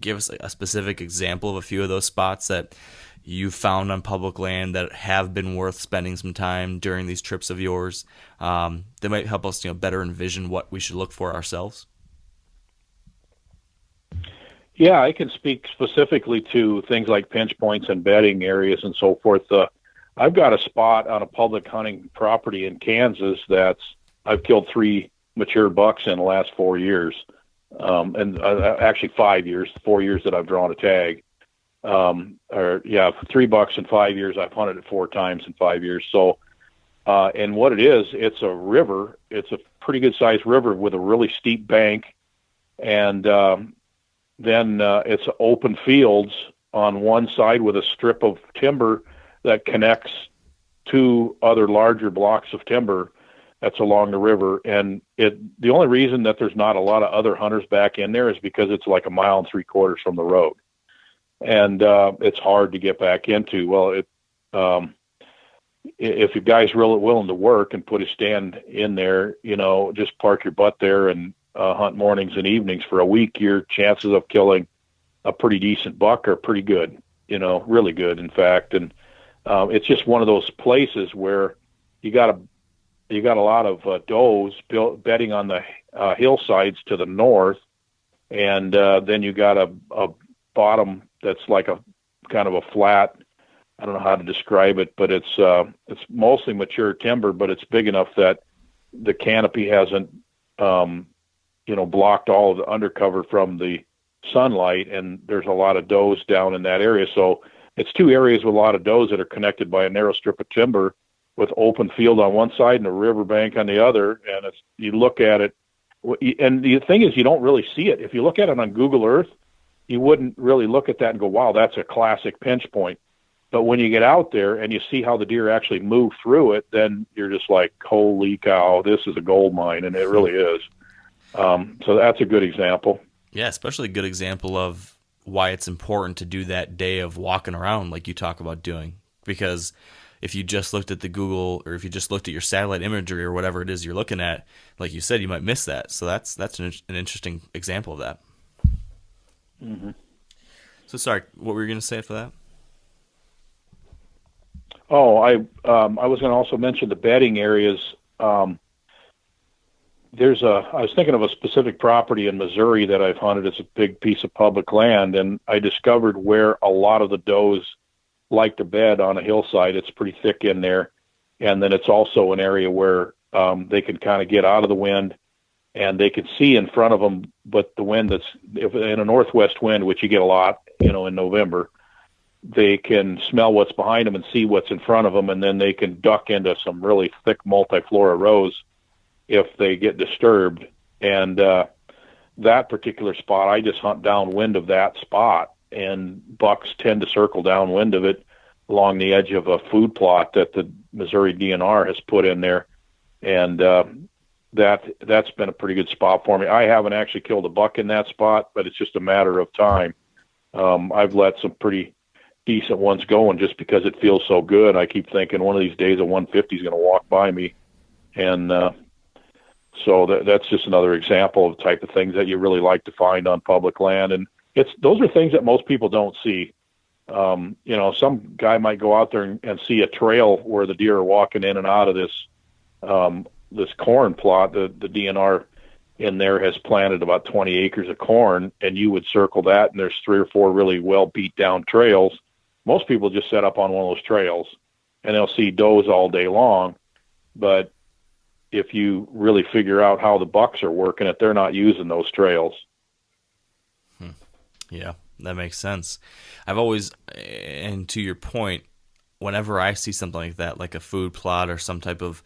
give us a specific example of a few of those spots that you found on public land that have been worth spending some time during these trips of yours, that might help us better envision what we should look for ourselves? Yeah, I can speak specifically to things like pinch points and bedding areas and so forth. I've got a spot on a public hunting property in Kansas I've killed 3 mature bucks in the last 4 years, and actually 5 years, 4 years that I've drawn a tag. 3 bucks in 5 years. I've hunted it 4 times in 5 years. So, and what it is, it's a river. It's a pretty good sized river with a really steep bank. And, then it's open fields on one side with a strip of timber that connects 2 other larger blocks of timber that's along the river. And the only reason that there's not a lot of other hunters back in there is because it's like 1.75 miles from the road. And it's hard to get back into. Well, if a guy's really willing to work and put his stand in there, just park your butt there and hunt mornings and evenings for a week, your chances of killing a pretty decent buck are pretty good, really good, in fact. And it's just one of those places where you got a lot of does bedding on the hillsides to the north, and then you got a bottom that's like a kind of a flat. I don't know how to describe it, but it's mostly mature timber, but it's big enough that the canopy hasn't blocked all of the undercover from the sunlight, and there's a lot of does down in that area. So it's 2 areas with a lot of does that are connected by a narrow strip of timber with open field on one side and a riverbank on the other. And you look at it, and the thing is, you don't really see it. If you look at it on Google Earth, you wouldn't really look at that and go, wow, that's a classic pinch point. But when you get out there and you see how the deer actually move through it, then you're just like, holy cow, this is a gold mine, and it really is. So that's a good example. Yeah, especially a good example of why it's important to do that day of walking around like you talk about doing. Because if you just looked at the Google, or if you just looked at your satellite imagery or whatever it is you're looking at, like you said, you might miss that. So that's an interesting example of that. Mm-hmm. So sorry, what were you going to say after that? Oh, I was going to also mention the bedding areas. I was thinking of a specific property in Missouri that I've hunted. It's a big piece of public land, and I discovered where a lot of the does like to bed on a hillside. It's pretty thick in there, and then it's also an area where they can kind of get out of the wind, and they can see in front of them. But the wind if in a northwest wind, which you get a lot, in November, they can smell what's behind them and see what's in front of them, and then they can duck into some really thick multiflora rows if they get disturbed. And that particular spot, I just hunt downwind of that spot, and bucks tend to circle downwind of it along the edge of a food plot that the Missouri DNR has put in there. And that's been a pretty good spot for me. I haven't actually killed a buck in that spot, but it's just a matter of time. I've let some pretty decent ones go, and just because it feels so good, I keep thinking one of these days a 150 is going to walk by me. And so that's just another example of the type of things that you really like to find on public land. And those are things that most people don't see. Some guy might go out there and see a trail where the deer are walking in and out of this corn plot. The DNR in there has planted about 20 acres of corn, and you would circle that, and there's 3 or 4 really well beat down trails. Most people just set up on one of those trails, and they'll see does all day long. But if you really figure out how the bucks are working it, they're not using those trails. Yeah, that makes sense. I've always, and to your point, whenever I see something like that, like a food plot or some type of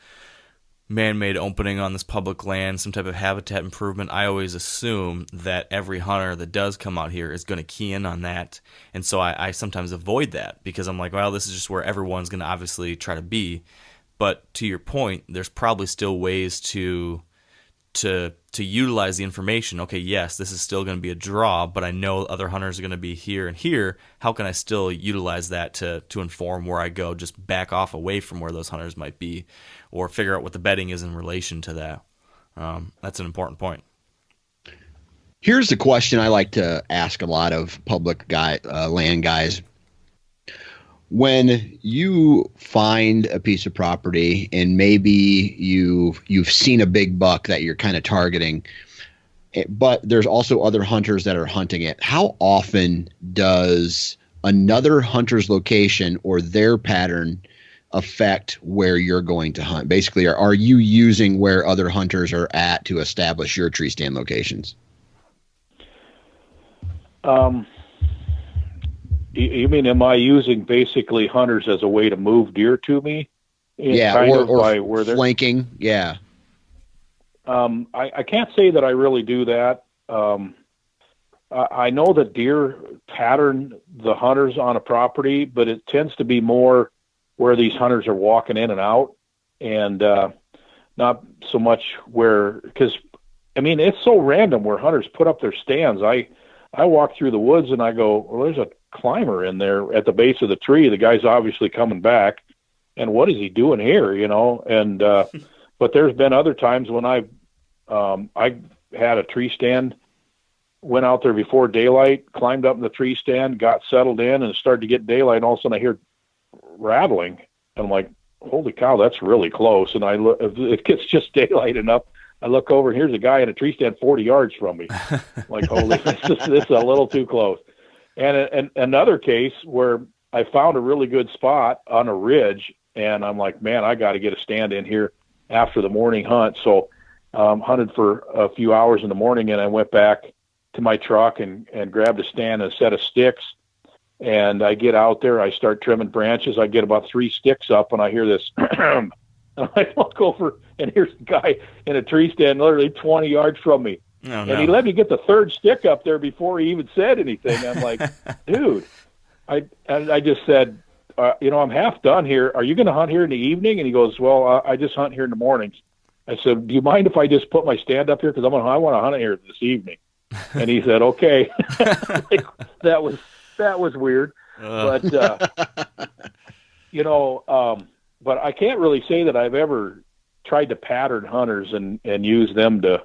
man-made opening on this public land, some type of habitat improvement, I always assume that every hunter that does come out here is going to key in on that. And so I sometimes avoid that because I'm like, well, this is just where everyone's going to obviously try to be. But to your point, there's probably still ways to utilize the information. Okay, yes, this is still going to be a draw, but I know other hunters are going to be here and here. How can I still utilize that to inform where I go? Just back off away from where those hunters might be, or figure out what the bedding is in relation to that. That's an important point. Here's the question I like to ask a lot of public land guys. When you find a piece of property and maybe you've seen a big buck that you're kind of targeting, but there's also other hunters that are hunting it, how often does another hunter's location or their pattern affect where you're going to hunt? Basically, are you using where other hunters are at to establish your tree stand locations? You mean, am I using basically hunters as a way to move deer to me? Yeah, or flanking. Yeah. I can't say that I really do that. I know that deer pattern the hunters on a property, but it tends to be more where these hunters are walking in and out, and not so much because it's so random where hunters put up their stands. I walk through the woods and I go, well, there's a climber in there at the base of the tree. The guy's obviously coming back, and what is he doing here? And but there's been other times when I had a tree stand, went out there before daylight, climbed up in the tree stand, got settled in, and it started to get daylight, and all of a sudden I hear rattling, and I'm like, holy cow, that's really close. And I look, if it gets just daylight enough, I look over, and here's a guy in a tree stand 40 yards from me. Like, holy, this is a little too close. And another case where I found a really good spot on a ridge, and I'm like, man, I got to get a stand in here after the morning hunt. So hunted for a few hours in the morning, and I went back to my truck and grabbed a stand and a set of sticks. And I get out there, I start trimming branches. I get about 3 sticks up, and I hear this. And I look over, and here's a guy in a tree stand literally 20 yards from me. Oh, no. And he let me get the 3rd stick up there before he even said anything. I'm like, dude, I just said, I'm half done here. Are you going to hunt here in the evening? And he goes, well, I just hunt here in the mornings. I said, do you mind if I just put my stand up here? Because I want to hunt here this evening. And he said, okay. Like, that was weird. But, but I can't really say that I've ever tried to pattern hunters and use them to,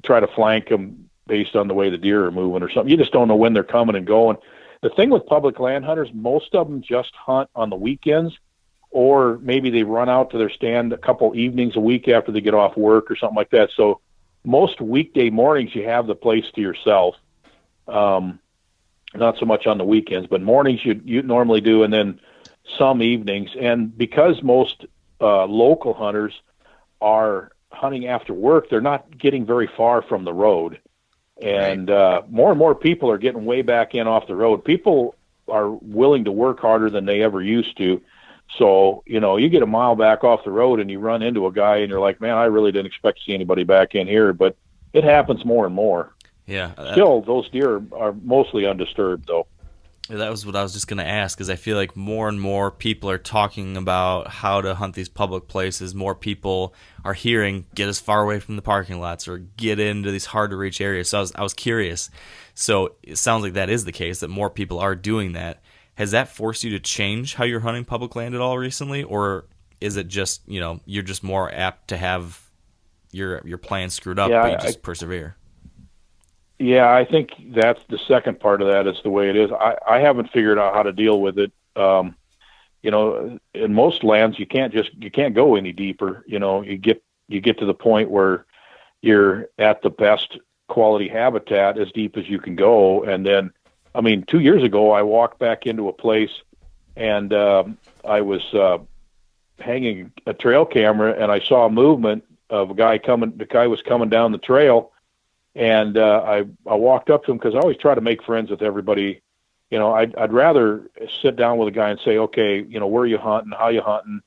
try to flank them based on the way the deer are moving or something. You just don't know when they're coming and going. the thing with public land hunters, most of them just hunt on the weekends, or maybe they run out to their stand a couple evenings a week after they get off work or something like that. So most weekday mornings you have the place to yourself. Not so much on the weekends, but mornings you normally do, and then some evenings. And because most local hunters are hunting after work, they're not getting very far from the road. And more and more people are getting way back in off the road. People are willing to work harder than they ever used to. So, you get a mile back off the road and you run into a guy and you're like, man, I really didn't expect to see anybody back in here. But it happens more and more. Yeah. Still, those deer are mostly undisturbed, though. That was what I was just going to ask, because I feel like more and more people are talking about how to hunt these public places. More people are hearing, get as far away from the parking lots or get into these hard-to-reach areas. So I was curious. So it sounds like that is the case, that more people are doing that. Has that forced you to change how you're hunting public land at all recently? Or is it just, you're just more apt to have your plan screwed up, but you just persevere? Yeah, I think that's the second part of that is the way it is. I haven't figured out how to deal with it. In most lands, you can't go any deeper. You get to the point where you're at the best quality habitat as deep as you can go. And then, 2 years ago, I walked back into a place and I was hanging a trail camera and I saw a movement of a guy coming. The guy was coming down the trail. And I walked up to him because I always try to make friends with everybody. I'd rather sit down with a guy and say, okay, where are you hunting? How you hunting?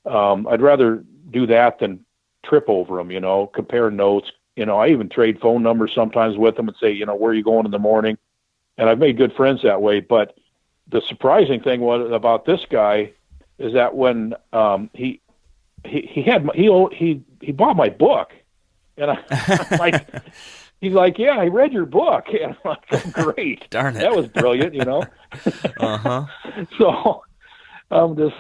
I'd rather do that than trip over them, compare notes. I even trade phone numbers sometimes with them and say, where are you going in the morning? And I've made good friends that way. But the surprising thing was about this guy is that when he bought my book. And I'm like, he's like, yeah, I read your book. And I'm like, great. Darn it. That was brilliant, Uh-huh. So I'm just,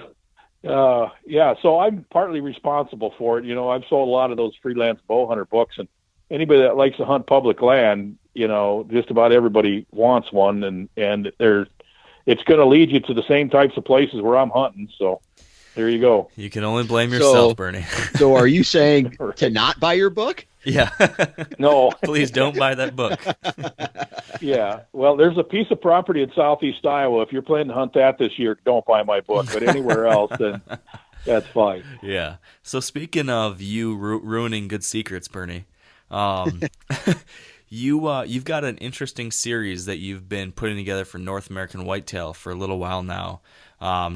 so I'm partly responsible for it. I've sold a lot of those freelance bow hunter books, and anybody that likes to hunt public land, just about everybody wants one. And it's going to lead you to the same types of places where I'm hunting. So there you go. You can only blame yourself, Bernie. So are you saying to not buy your book? Yeah. No. Please don't buy that book. Yeah. Well, there's a piece of property in southeast Iowa. If you're planning to hunt that this year, don't buy my book. But anywhere else, then that's fine. Yeah. So speaking of you ruining good secrets, Bernie, you've got an interesting series that you've been putting together for North American Whitetail for a little while now,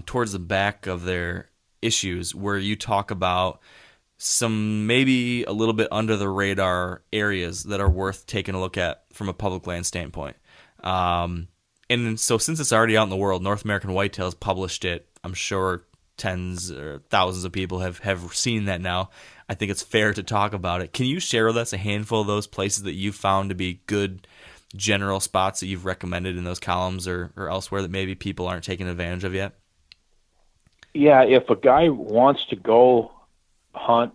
towards the back of their issues, where you talk about some maybe a little bit under the radar areas that are worth taking a look at from a public land standpoint. And so since it's already out in the world, North American Whitetail has published it. I'm sure tens or thousands of people have seen that now. I think it's fair to talk about it. Can you share with us a handful of those places that you've found to be good general spots that you've recommended in those columns or elsewhere that maybe people aren't taking advantage of yet? Yeah, if a guy wants to go hunt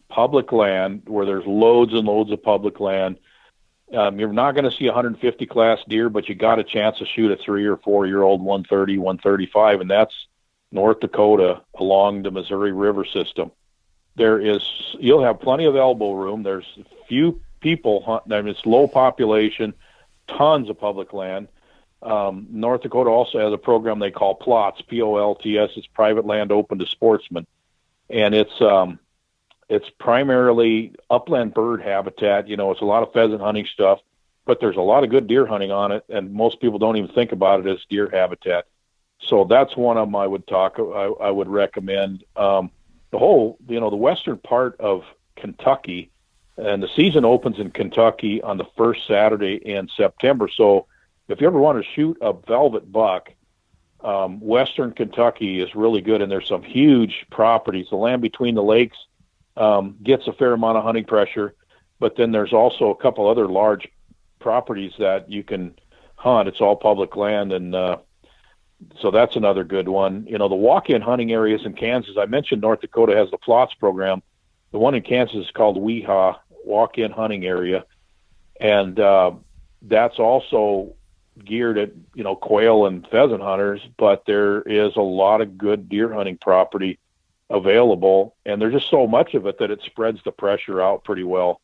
public land where there's loads and loads of public land, you're not going to see 150 class deer, but you got a chance to shoot a 3 or 4 year old 130, 135, and that's North Dakota along the Missouri River system. You'll have plenty of elbow room. There's few people hunting. It's low population, tons of public land. North Dakota also has a program they call PLOTS, P-O-L-T-S. It's private land open to sportsmen. And it's primarily upland bird habitat. It's a lot of pheasant hunting stuff, but there's a lot of good deer hunting on it, and most people don't even think about it as deer habitat. So that's one of them I would recommend. The whole, the western part of Kentucky, and the season opens in Kentucky on the first Saturday in September. So if you ever want to shoot a velvet buck, western Kentucky is really good, and there's some huge properties. The land between the lakes gets a fair amount of hunting pressure, but then there's also a couple other large properties that you can hunt. It's all public land, and so that's another good one. The walk-in hunting areas in Kansas, I mentioned North Dakota has the PLOTS program. The one in Kansas is called WEHA, walk-in hunting area, and that's also geared at, quail and pheasant hunters, but there is a lot of good deer hunting property available, and there's just so much of it that it spreads the pressure out pretty well.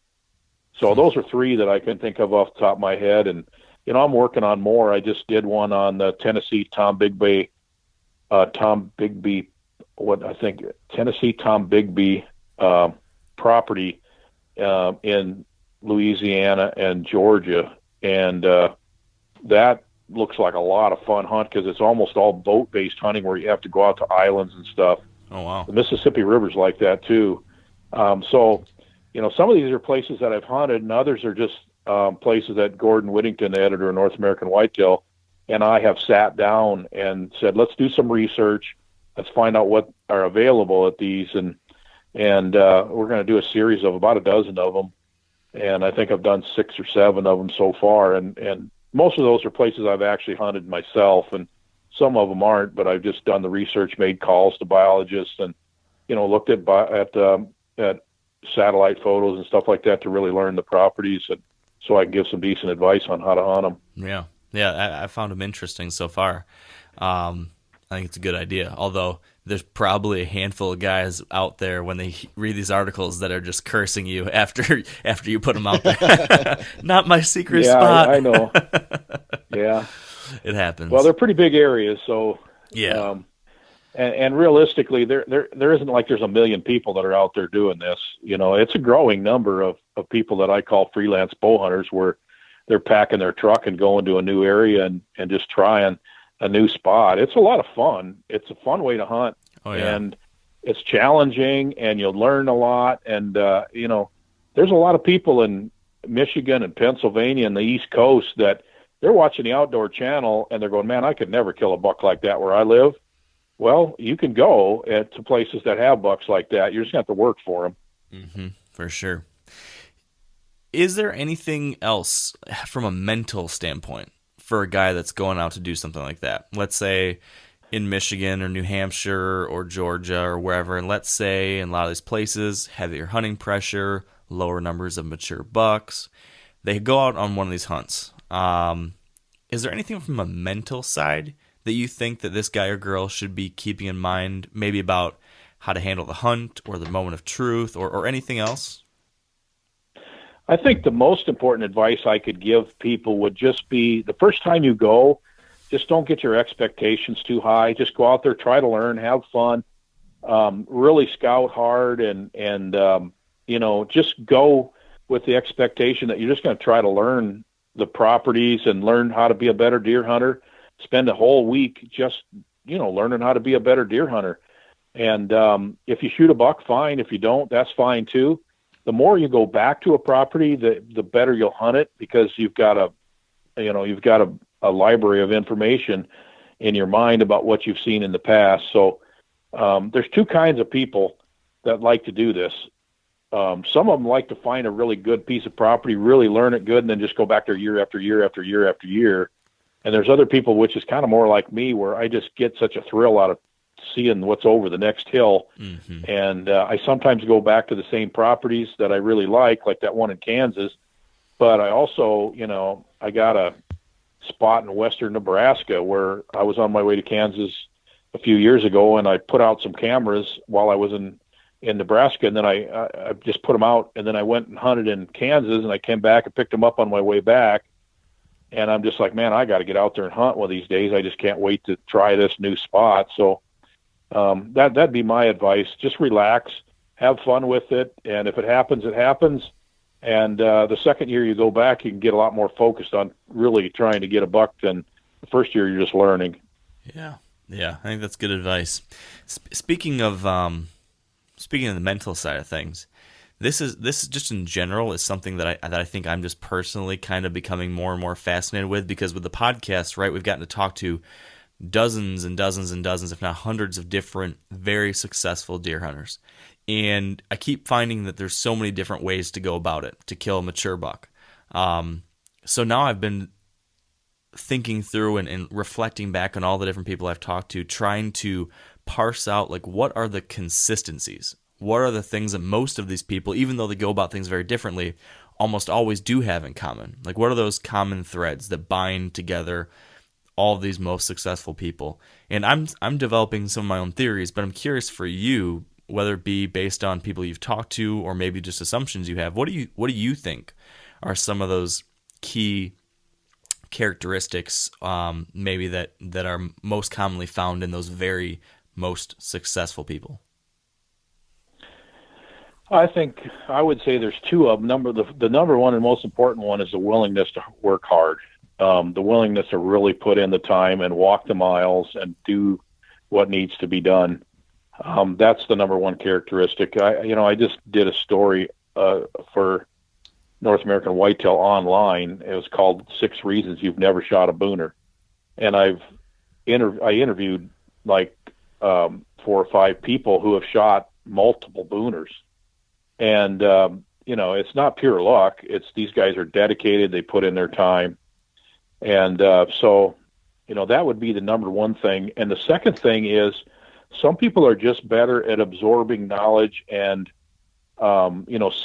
So those are three that I can think of off the top of my head. And, I'm working on more. I just did one on the Tennessee Tom Bigby, property in Louisiana and Georgia. And that looks like a lot of fun hunt because it's almost all boat-based hunting where you have to go out to islands and stuff. Oh, wow. The Mississippi River's like that, too. So, some of these are places that I've hunted, and others are just places that Gordon Whittington, the editor of North American Whitetail, and I have sat down and said, let's do some research. Let's find out what are available at these. And we're going to do a series of about a dozen of them. And I think I've done 6 or 7 of them so far. And most of those are places I've actually hunted myself, and some of them aren't, but I've just done the research, made calls to biologists, and, looked at satellite photos and stuff like that to really learn the properties, and so I can give some decent advice on how to hunt them. Yeah. Yeah. I found them interesting so far. I think it's a good idea. Although there's probably a handful of guys out there when they read these articles that are just cursing you after you put them out there. Not my secret spot. I know. Yeah. It happens. Well, they're pretty big areas, so yeah. And realistically, there isn't like there's a million people that are out there doing this. It's a growing number of people that I call freelance bow hunters, where they're packing their truck and going to a new area and just trying a new spot. It's a lot of fun. It's a fun way to hunt. Oh, yeah. And it's challenging, and you'll learn a lot. And, there's a lot of people in Michigan and Pennsylvania and the East Coast that they're watching the Outdoor Channel and they're going, man, I could never kill a buck like that where I live. Well, you can go to places that have bucks like that. You're just going to have to work for them. Mm-hmm, for sure. Is there anything else from a mental standpoint for a guy that's going out to do something like that? Let's say in Michigan or New Hampshire or Georgia or wherever, and let's say in a lot of these places, heavier hunting pressure, lower numbers of mature bucks. They go out on one of these hunts. Is there anything from a mental side that you think that this guy or girl should be keeping in mind, maybe about how to handle the hunt or the moment of truth or anything else? I think the most important advice I could give people would just be the first time you go, just don't get your expectations too high. Just go out there, try to learn, have fun, really scout hard, and just go with the expectation that you're just going to try to learn the properties and learn how to be a better deer hunter. Spend a whole week just, learning how to be a better deer hunter. And if you shoot a buck, fine. If you don't, that's fine too. The more you go back to a property, the better you'll hunt it, because you've got a library of information in your mind about what you've seen in the past. So there's two kinds of people that like to do this. Some of them like to find a really good piece of property, really learn it good, and then just go back there year after year after year after year. And there's other people, which is kind of more like me, where I just get such a thrill out of seeing what's over the next hill. Mm-hmm. And I sometimes go back to the same properties that I really like that one in Kansas. But I also, I got a spot in western Nebraska where I was on my way to Kansas a few years ago, and I put out some cameras while I was in Nebraska, and then I just put them out, and then I went and hunted in Kansas, and I came back and picked them up on my way back. And I'm just like, man, I got to get out there and hunt one of these days. I just can't wait to try this new spot. So that'd be my advice. Just relax, have fun with it, and if it happens, it happens. And the second year you go back, you can get a lot more focused on really trying to get a buck than the first year you're just learning. Yeah, I think that's good advice. Speaking of the mental side of things, this is just in general is something that I think I'm just personally kind of becoming more and more fascinated with, because with the podcast, right, we've gotten to talk to dozens and dozens and dozens, if not hundreds of different very successful deer hunters. And I keep finding that there's so many different ways to go about it, to kill a mature buck. So now I've been thinking through and reflecting back on all the different people I've talked to, trying to parse out, what are the consistencies? What are the things that most of these people, even though they go about things very differently, almost always do have in common? Like, what are those common threads that bind together all of these most successful people? And I'm developing some of my own theories, but I'm curious for you, whether it be based on people you've talked to or maybe just assumptions you have. What do you think are some of those key characteristics, maybe that are most commonly found in those very most successful people? I would say there's two of them. The number one and most important one is the willingness to work hard. The willingness to really put in the time and walk the miles and do what needs to be done. That's the number one characteristic. I just did a story for North American Whitetail online. It was called 6 Reasons You've Never Shot a Booner. And I interviewed like 4 or 5 people who have shot multiple booners. And, it's not pure luck. It's these guys are dedicated. They put in their time. And so that would be the number one thing. And the second thing is some people are just better at absorbing knowledge and,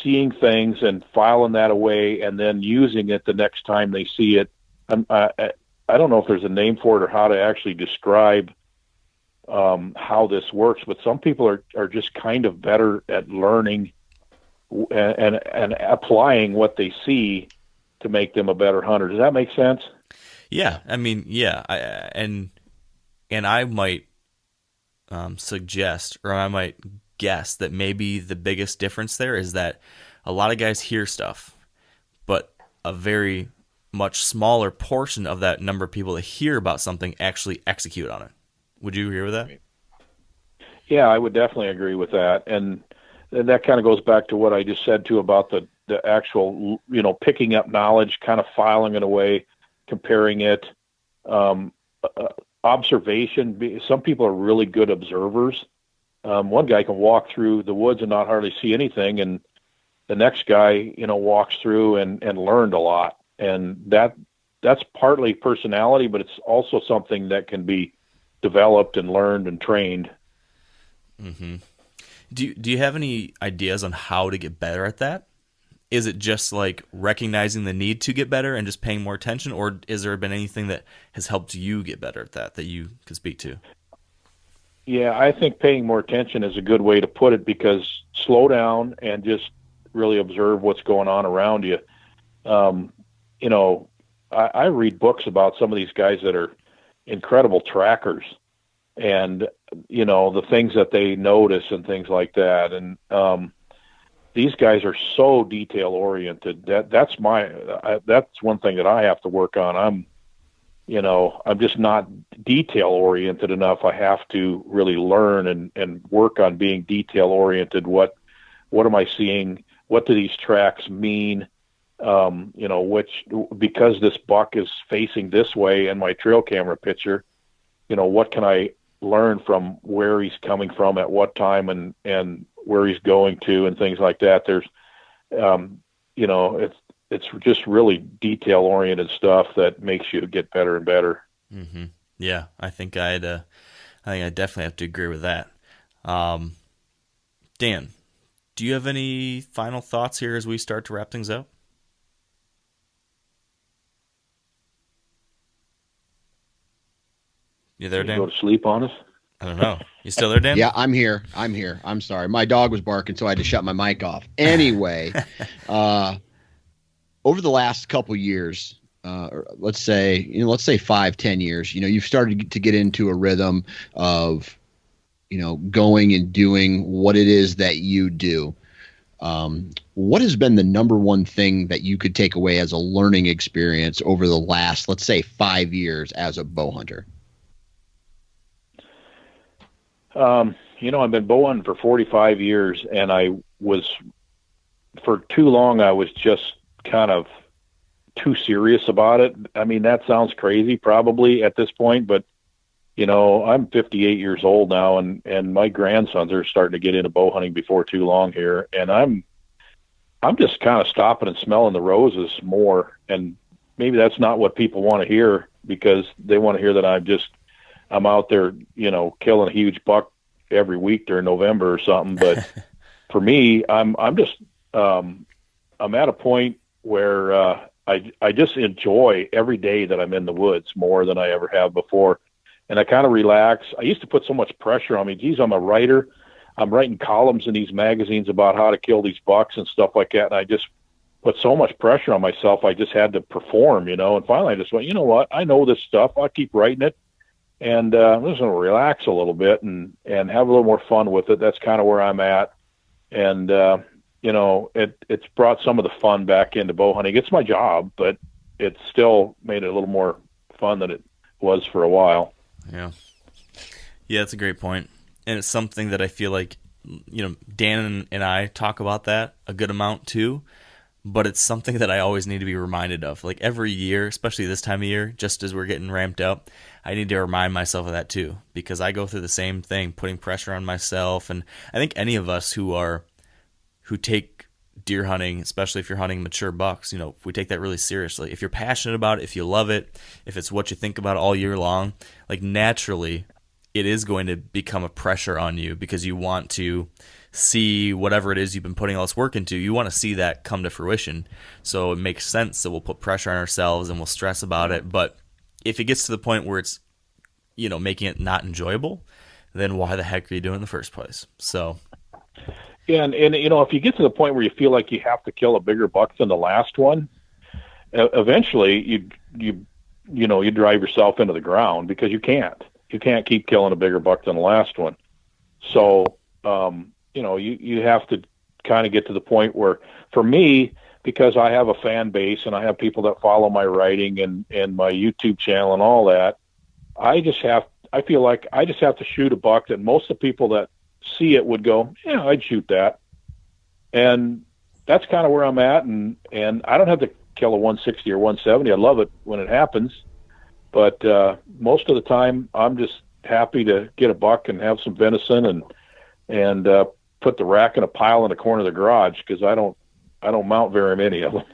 seeing things and filing that away and then using it the next time they see it. I don't know if there's a name for it or how to actually describe how this works, but some people are just kind of better at learning and applying what they see to make them a better hunter. Does that make sense? Yeah, I mean, yeah, and I might suggest, or I might guess that maybe the biggest difference there is that a lot of guys hear stuff, but a very much smaller portion of that number of people that hear about something actually execute on it. Would you agree with that? Yeah, I would definitely agree with that. And that kind of goes back to what I just said too about the actual, picking up knowledge, kind of filing it away, comparing it, observation. Some people are really good observers. One guy can walk through the woods and not hardly see anything, and the next guy, walks through and learned a lot. And that's partly personality, but it's also something that can be developed and learned and trained. Mm-hmm. Do you have any ideas on how to get better at that? Is it just like recognizing the need to get better and just paying more attention, or is there been anything that has helped you get better at that you can speak to? Yeah, I think paying more attention is a good way to put it, because slow down and just really observe what's going on around you. I read books about some of these guys that are incredible trackers and, the things that they notice and things like that. And these guys are so detail oriented. That's one thing that I have to work on. I'm just not detail oriented enough. I have to really learn and work on being detail oriented. What am I seeing? What do these tracks mean? Because this buck is facing this way in my trail camera picture, what can I learn from where he's coming from at what time and where he's going to and things like that. There's, it's just really detail oriented stuff that makes you get better and better. Mm-hmm. Yeah. I think I definitely have to agree with that. Dan, do you have any final thoughts here as we start to wrap things up? You there, Dan? You go to sleep on us? I don't know. You still there, Dan? Yeah, I'm here. I'm sorry. My dog was barking, so I had to shut my mic off. Anyway, over the last couple years, let's say 5-10 years, you've started to get into a rhythm of, going and doing what it is that you do. What has been the number one thing that you could take away as a learning experience over the last, let's say, 5 years as a bow hunter? I've been bow hunting for 45 years, and for too long, I was just kind of too serious about it. I mean, that sounds crazy probably at this point, but I'm 58 years old now, and my grandsons are starting to get into bow hunting before too long here. And I'm just kind of stopping and smelling the roses more. And maybe that's not what people want to hear, because they want to hear that I'm out there, killing a huge buck every week during November or something. But for me, I'm just I'm at a point where I just enjoy every day that I'm in the woods more than I ever have before. And I kind of relax. I used to put so much pressure on me. Geez, I'm a writer. I'm writing columns in these magazines about how to kill these bucks and stuff like that. And I just put so much pressure on myself. I just had to perform, And finally I just went, you know what? I know this stuff. I'll keep writing it. And I'm just going to relax a little bit and have a little more fun with it. That's kind of where I'm at. And, it's brought some of the fun back into bow hunting. It's my job, but it's still made it a little more fun than it was for a while. Yeah. Yeah, that's a great point. And it's something that I feel like, Dan and I talk about that a good amount too, but it's something that I always need to be reminded of. Like every year, especially this time of year, just as we're getting ramped up, I need to remind myself of that too, because I go through the same thing, putting pressure on myself. And I think any of us who take deer hunting, especially if you're hunting mature bucks, if we take that really seriously, if you're passionate about it, if you love it, if it's what you think about all year long, like naturally it is going to become a pressure on you because you want to see whatever it is you've been putting all this work into. You want to see that come to fruition. So it makes sense that we'll put pressure on ourselves and we'll stress about it. But if it gets to the point where it's, making it not enjoyable, then why the heck are you doing it in the first place? So. Yeah, and if you get to the point where you feel like you have to kill a bigger buck than the last one, eventually you drive yourself into the ground because you can't keep killing a bigger buck than the last one. So you have to kind of get to the point where, for me, because I have a fan base and I have people that follow my writing and my YouTube channel and all that, I feel like I just have to shoot a buck that most of the people that see it would go, yeah, I'd shoot that. And that's kind of where I'm at. And I don't have to kill a 160 or 170. I love it when it happens. But most of the time I'm just happy to get a buck and have some venison and put the rack in a pile in the corner of the garage, because I don't mount very many of them.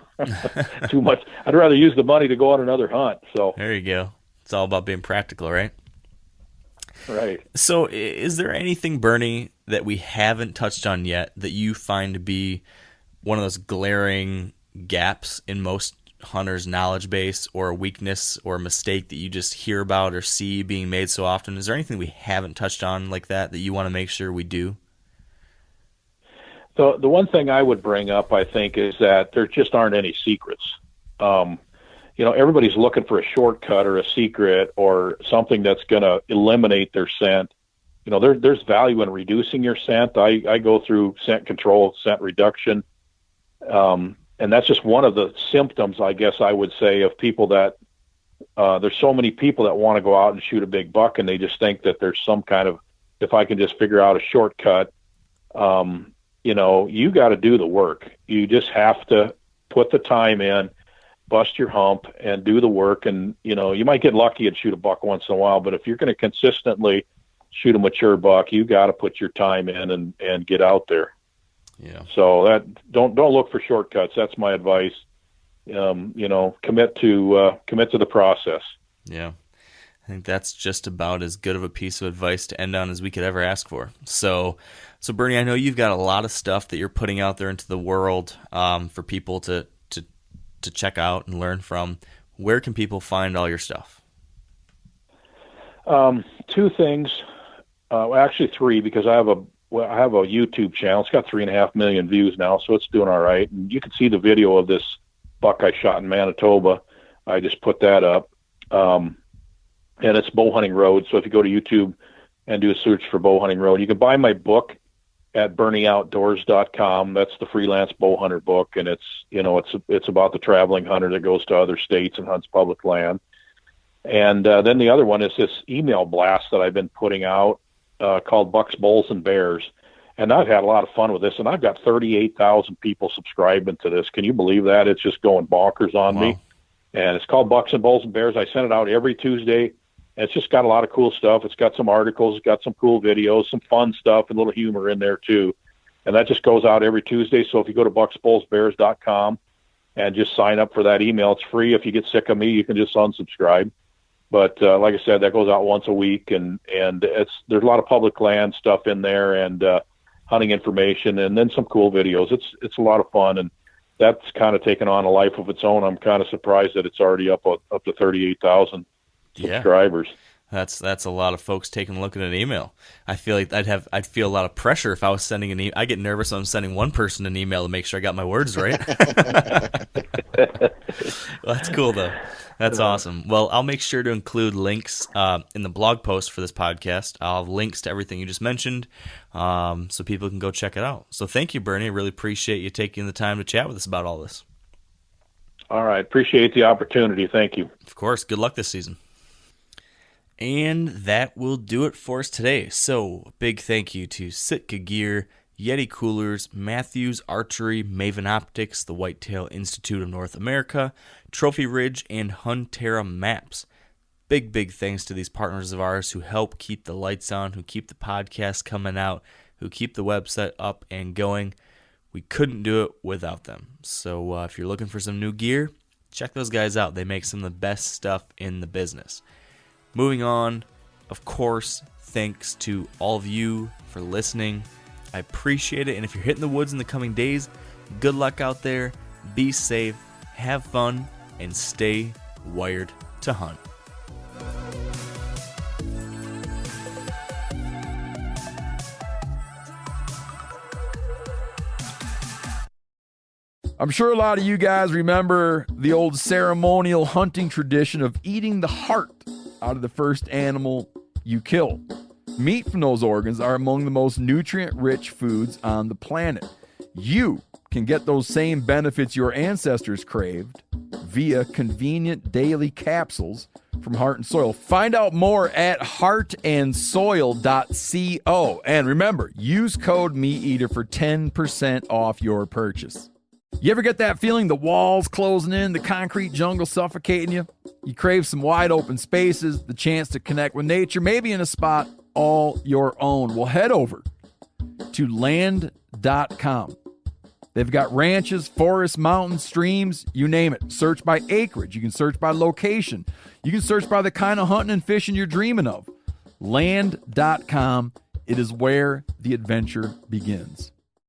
Too much. I'd rather use the money to go on another hunt. So there you go. It's all about being practical, right? Right. So is there anything, Bernie, that we haven't touched on yet that you find to be one of those glaring gaps in most hunters' knowledge base, or a weakness or a mistake that you just hear about or see being made so often? Is there anything we haven't touched on like that you want to make sure we do? So the one thing I would bring up, I think, is that there just aren't any secrets. Everybody's looking for a shortcut or a secret or something that's going to eliminate their scent. There's value in reducing your scent. I go through scent control, scent reduction. And that's just one of the symptoms, I guess I would say, of people that there's so many people that want to go out and shoot a big buck, and they just think that there's some kind of, if I can just figure out a shortcut, you got to do the work. You just have to put the time in, bust your hump, and do the work. And, you might get lucky and shoot a buck once in a while, but if you're going to consistently shoot a mature buck, you got to put your time in and get out there. Yeah. So that don't look for shortcuts. That's my advice. Commit to the process. Yeah. I think that's just about as good of a piece of advice to end on as we could ever ask for. So Bernie, I know you've got a lot of stuff that you're putting out there into the world for people to check out and learn from. Where can people find all your stuff? Two things, actually three, because I have a YouTube channel. It's got 3.5 million views now, so it's doing all right. And you can see the video of this buck I shot in Manitoba. I just put that up. And it's Bow Hunting Road. So if you go to YouTube and do a search for Bow Hunting Road, you can buy my book at BernieOutdoors.com. That's the freelance bow hunter book, and it's about the traveling hunter that goes to other states and hunts public land. And then the other one is this email blast that I've been putting out called Bucks, Bulls, and Bears. And I've had a lot of fun with this, and I've got 38,000 people subscribing to this. Can you believe that? It's just going bonkers on me. And it's called Bucks and Bulls and Bears. I send it out every Tuesday. It's just got a lot of cool stuff. It's got some articles, it's got some cool videos, some fun stuff, and a little humor in there too. And that just goes out every Tuesday. So if you go to bucksbullsbears.com and just sign up for that email, it's free. If you get sick of me, you can just unsubscribe. But like I said, that goes out once a week, and there's a lot of public land stuff in there, and hunting information, and then some cool videos. It's a lot of fun, and that's kind of taken on a life of its own. I'm kind of surprised that it's already up to 38,000 subscribers. That's a lot of folks taking a look at an email. I feel like I'd feel a lot of pressure if I was sending an email. I get nervous when I'm sending one person an email to make sure I got my words right. Well, that's cool though. That's awesome. Well, I'll make sure to include links in the blog post for this podcast. I'll have links to everything you just mentioned, so people can go check it out. So thank you, Bernie. I really appreciate you taking the time to chat with us about all this. All right. Appreciate the opportunity. Thank you. Of course. Good luck this season. And that will do it for us today. So, big thank you to Sitka Gear, Yeti Coolers, Matthews Archery, Maven Optics, the Whitetail Institute of North America, Trophy Ridge, and Huntera Maps. Big thanks to these partners of ours who help keep the lights on, who keep the podcast coming out, who keep the website up and going. We couldn't do it without them. So, if you're looking for some new gear, check those guys out. They make some of the best stuff in the business. Moving on, of course, thanks to all of you for listening. I appreciate it. And if you're hitting the woods in the coming days, good luck out there. Be safe, have fun, and stay wired to hunt. I'm sure a lot of you guys remember the old ceremonial hunting tradition of eating the heart out of the first animal you kill. Meat from those organs are among the most nutrient-rich foods on the planet. You can get those same benefits your ancestors craved via convenient daily capsules from Heart and Soil. Find out more at heartandsoil.co. And remember, use code MeatEater for 10% off your purchase. You ever get that feeling the walls closing in, the concrete jungle suffocating you? You crave some wide open spaces, the chance to connect with nature, maybe in a spot all your own. Well, head over to land.com. They've got ranches, forests, mountains, streams, you name it. Search by acreage. You can search by location. You can search by the kind of hunting and fishing you're dreaming of. Land.com. It is where the adventure begins.